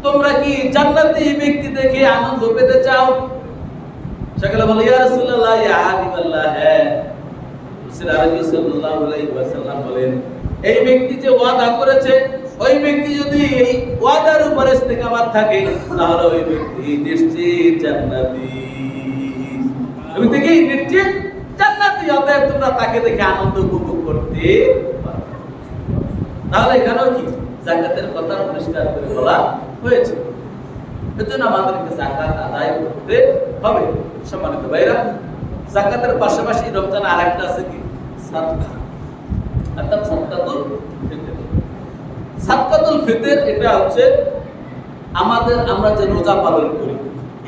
তোমরা কি জান্নাতি ব্যক্তি দেখে আনন্দ পেতে চাও? সকলে বলে, ইয়া রাসূলুল্লাহ, ইয়া হাবিবাল্লাহ, হ্যাঁ। রাসূল আরবি সাল্লাল্লাহু আলাইহি ওয়াসাল্লাম বলেন, এই ব্যক্তি যে ওয়াদা করেছে, ওই ব্যক্তি যদি এই ওয়াদার উপরে ইস্তেকামাত থাকে, তাহলে ওই ব্যক্তি নিশ্চিত জান্নাতি। তুমি দেখি নিশ্চিত জান্নাতি, অতএব তোমরা তাকে দেখে আনন্দ উপভোগ করতে পারো। তাহলে এখানেও কি যাকাতের কথা পরিষ্কার করে বলা হয়েছে। এজন্য আমাদেরকে যাকাত আদায় করতে হবে। সম্মানিত ভাইরা, যাকাতের পাশাপাশি রমজান আরেকটা আছে কি? সাদকা, অর্থাৎ সাদকাতুল ফিতর। সাদকাতুল ফিতর এটা হচ্ছে আমরা যে রোজা পালন করি,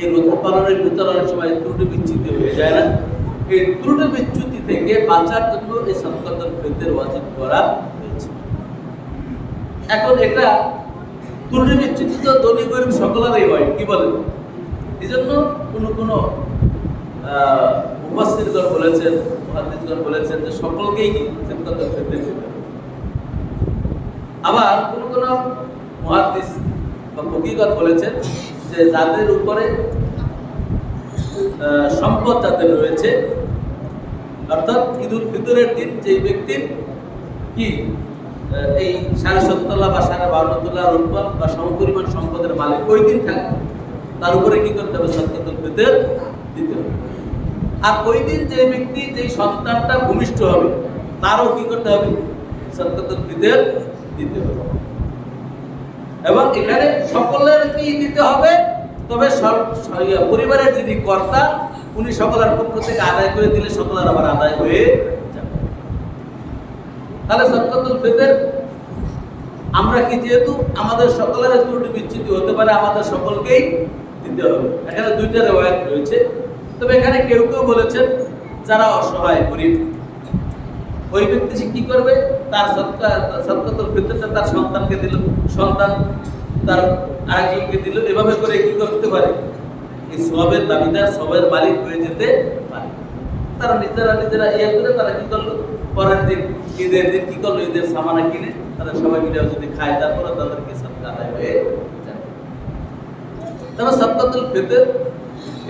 এই রোজা পালনের ভিতরে অনেক সময় ত্রুটি বিচ্যুতি হয়ে যায় না? এই ত্রুটি বিচ্যুতি থেকে বাঁচার জন্য এই সাদকাতুল ফিতর ওয়াজিব করা হয়েছে। এখন এটা ত্রুটি বিচ্যুতি তো ধনী গরিব সকলেরই হয়, কি বলেন? এই জন্য কোনো মুফাসসিরগণ বলেছেন, মুহাদ্দিসগণ বলেছেন যে সকলকেই সাদকাতুল ফিতর দিতে হবে। আবার কোন মুহাদ্দিস বা ফকিহগণ বলেছেন যে যাদের উপরে সম্পদ যাদের রয়েছে, অর্থাৎ ঈদুল ফিতরের দিন যে ব্যক্তির কি এই ৭.৫ তোলা বা ৫২ তোলা রূপা বা সমপরিমাণ সম্পদের মালিক ওই দিন থাকে, তার উপরে কি করতে হবে? সাদকাতুল ফিতর দিতে হবে। আর ওই দিন যে ব্যক্তি যে সন্তানটা ভূমিষ্ঠ হবে তারও কি করতে হবে? সাদকাতুল ফিতর দিতে হবে। এবং এখানে সকলের কি দিতে হবে, তবে পরিবারের যিনি কর্তা উনি সকলের পক্ষ থেকে আদায় করে দিলে সকলের আবার আদায় হয়ে যাবে। তাহলে সাদকাতুল ফিতর আমরা কি, যেহেতু আমাদের সকলের ত্রুটি বিচ্যুতি হতে পারে, আমাদের সকলকেই দিতে হবে। এখানে দুইটা রিওয়ায়াত রয়েছে, তবে এখানে কেউ কেউ বলেছেন যারা অসহায় গরিব ওই ব্যক্তি সে কি করবে, তার সাদকাতুল ফিতরটা তার সন্তানকে দিল, সন্তান তার আরেকজনকে দিল, এভাবে করে কি করতে পারে, এই সওয়াবের দাবিদার, সওয়াবের মালিক হয়ে যেতে পারে। তারা নিজেরা ইয়ে করে তারা কি করলো, পরের দিন ঈদের দিন কি করলো, ঈদের সামানা কিনে তারা সবাই মিলে যদি খায়, তারপরে তাদেরকে সাদকা আদায় হয়ে যায়। তবে সাদকাতুল ফিতর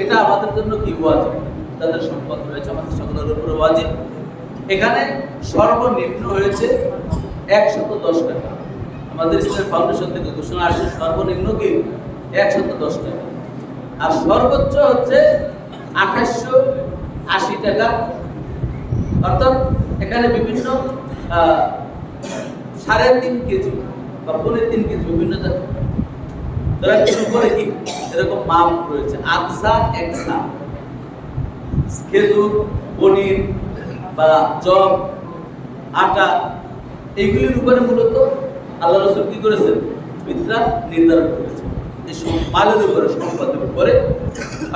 এটা আমাদের জন্য কি ওয়াজিব, তাদের সম্পদ রয়েছে আমাদের সকলের উপরে ওয়াজিব। এখানে সর্বনিম্ন হয়েছে 110 টাকা। আমাদের ইসলাম ফাউন্ডেশন থেকে ঘোষণা আসছে সর্বনিম্ন কি 110 টাকা, আর সর্বোচ্চ হচ্ছে 2880 টাকা। অর্থাৎ এখানে বিভিন্ন 3.5 কেজি বা 3.5 কেজি বিভিন্ন যারা কিছু করে কি এরকম মাপ রয়েছে, আদসা একসা, খেজুর, পনির বা জব, আটা, এইগুলির উপরে মূলত আল্লাহ রাসূল কি করেছেন, ফিতরা নির্ধারণ করেছেন, এই মালের উপরে, সম্পদের উপরে।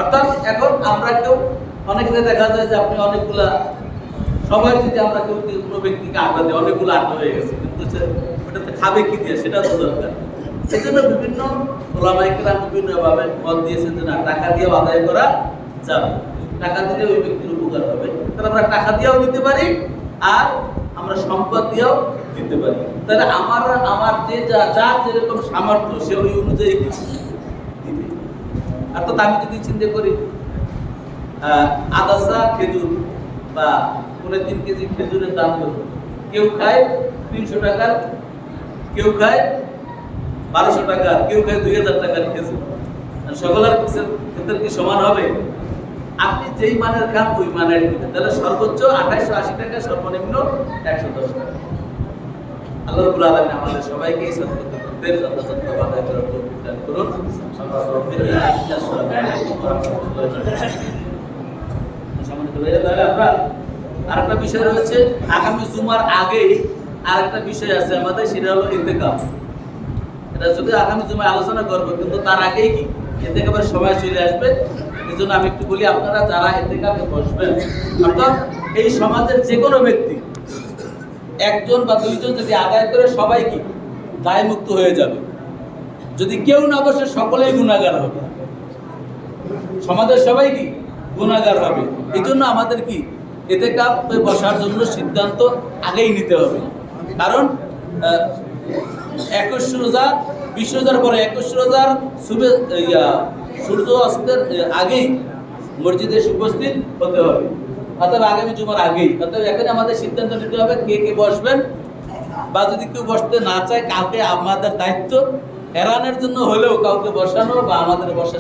অর্থাৎ এখন আমরা কেউ অনেকে দেখা যায় যে আপনি অনেকগুলা, সবাই যদি আমরা কেউ কোনো ব্যক্তিকে আটা দেয়, অনেকগুলো আটা হয়ে গেছে, কিন্তু ওটাতে খাবে কি দিয়ে সেটা তো দরকার। সেই জন্য বিভিন্ন ওলামায়ে কেরাম বিভিন্নভাবে মত দিয়েছেন যে না, টাকা দিয়ে আদায় করা যাবে, টাকা দিলে ওই ব্যক্তির উপকার হবে। তাহলে আমরা টাকা দিয়েও দিতে পারি আর আমরা সম্পদ দিয়েও দিতে পারি। তাহলে আমার যে যার যেরকম সামর্থ্য সে ওই অনুযায়ী দিবে। অর্থাৎ আমি যদি চিন্তা করি আদাসা খেজুর বা 3.5 কেজি খেজুরের দাম কত, কেউ খায় 300 টাকার, কেউ খায় 1200 টাকা, কেউ খায় 2000 টাকার খেজুর, সকলের ক্ষেত্রে কি সমান হবে? আপনি যেই মানের খান ওই মানের দিবেন। তাহলে সর্বোচ্চ 2880 টাকা, সর্বনিম্ন 110 টাকা। আল্লাহ রাব্বুল আলামিন আমাদের সবাইকে এই সাদকাতুল ফিতর যথাযথ আদায় করার তৌফিক দান করুন। আরেকটা বিষয় রয়েছে, আগামী জুমার আগেই আরেকটা বিষয় আছে আমাদের, সেটা হলো ইতিকাফ। এটা যদি আগামী জুমায় আলোচনা করবো, কিন্তু তার আগেই কি ইতিকাফের সময় চলে আসবে। এই জন্য আমি একটু বলি, আপনারা যারা ইতিকাফে বসবেন, অর্থাৎ এই সমাজের যে কোনো ব্যক্তি একজন বা দুইজন যদি আদায় করে সবাই কি দায় মুক্ত হয়ে যাবে। যদি কেউ না বসে সকলেই গুনাহগার হবে, সমাজের সবাই কি গুনাহগার হবে। এই জন্য আমাদের কি ইতিকাফে বসার জন্য সিদ্ধান্ত আগেই নিতে হবে। কারণ 21 রোজা, 20 রোজার পরে 21 রোজার সূর্য অস্তের আগেই মসজিদে উপস্থিত হতে হবে, অথবা আগামী জুমার আগেই। অর্থাৎ এখন আমাদের সিদ্ধান্ত নিতে হবে কে কে বসবেন, বা যদি কেউ বসতে না চায় কাউকে আমাদের দায়িত্ব এড়ানোর জন্য হলেও কাউকে বসানো বা আমাদের বসা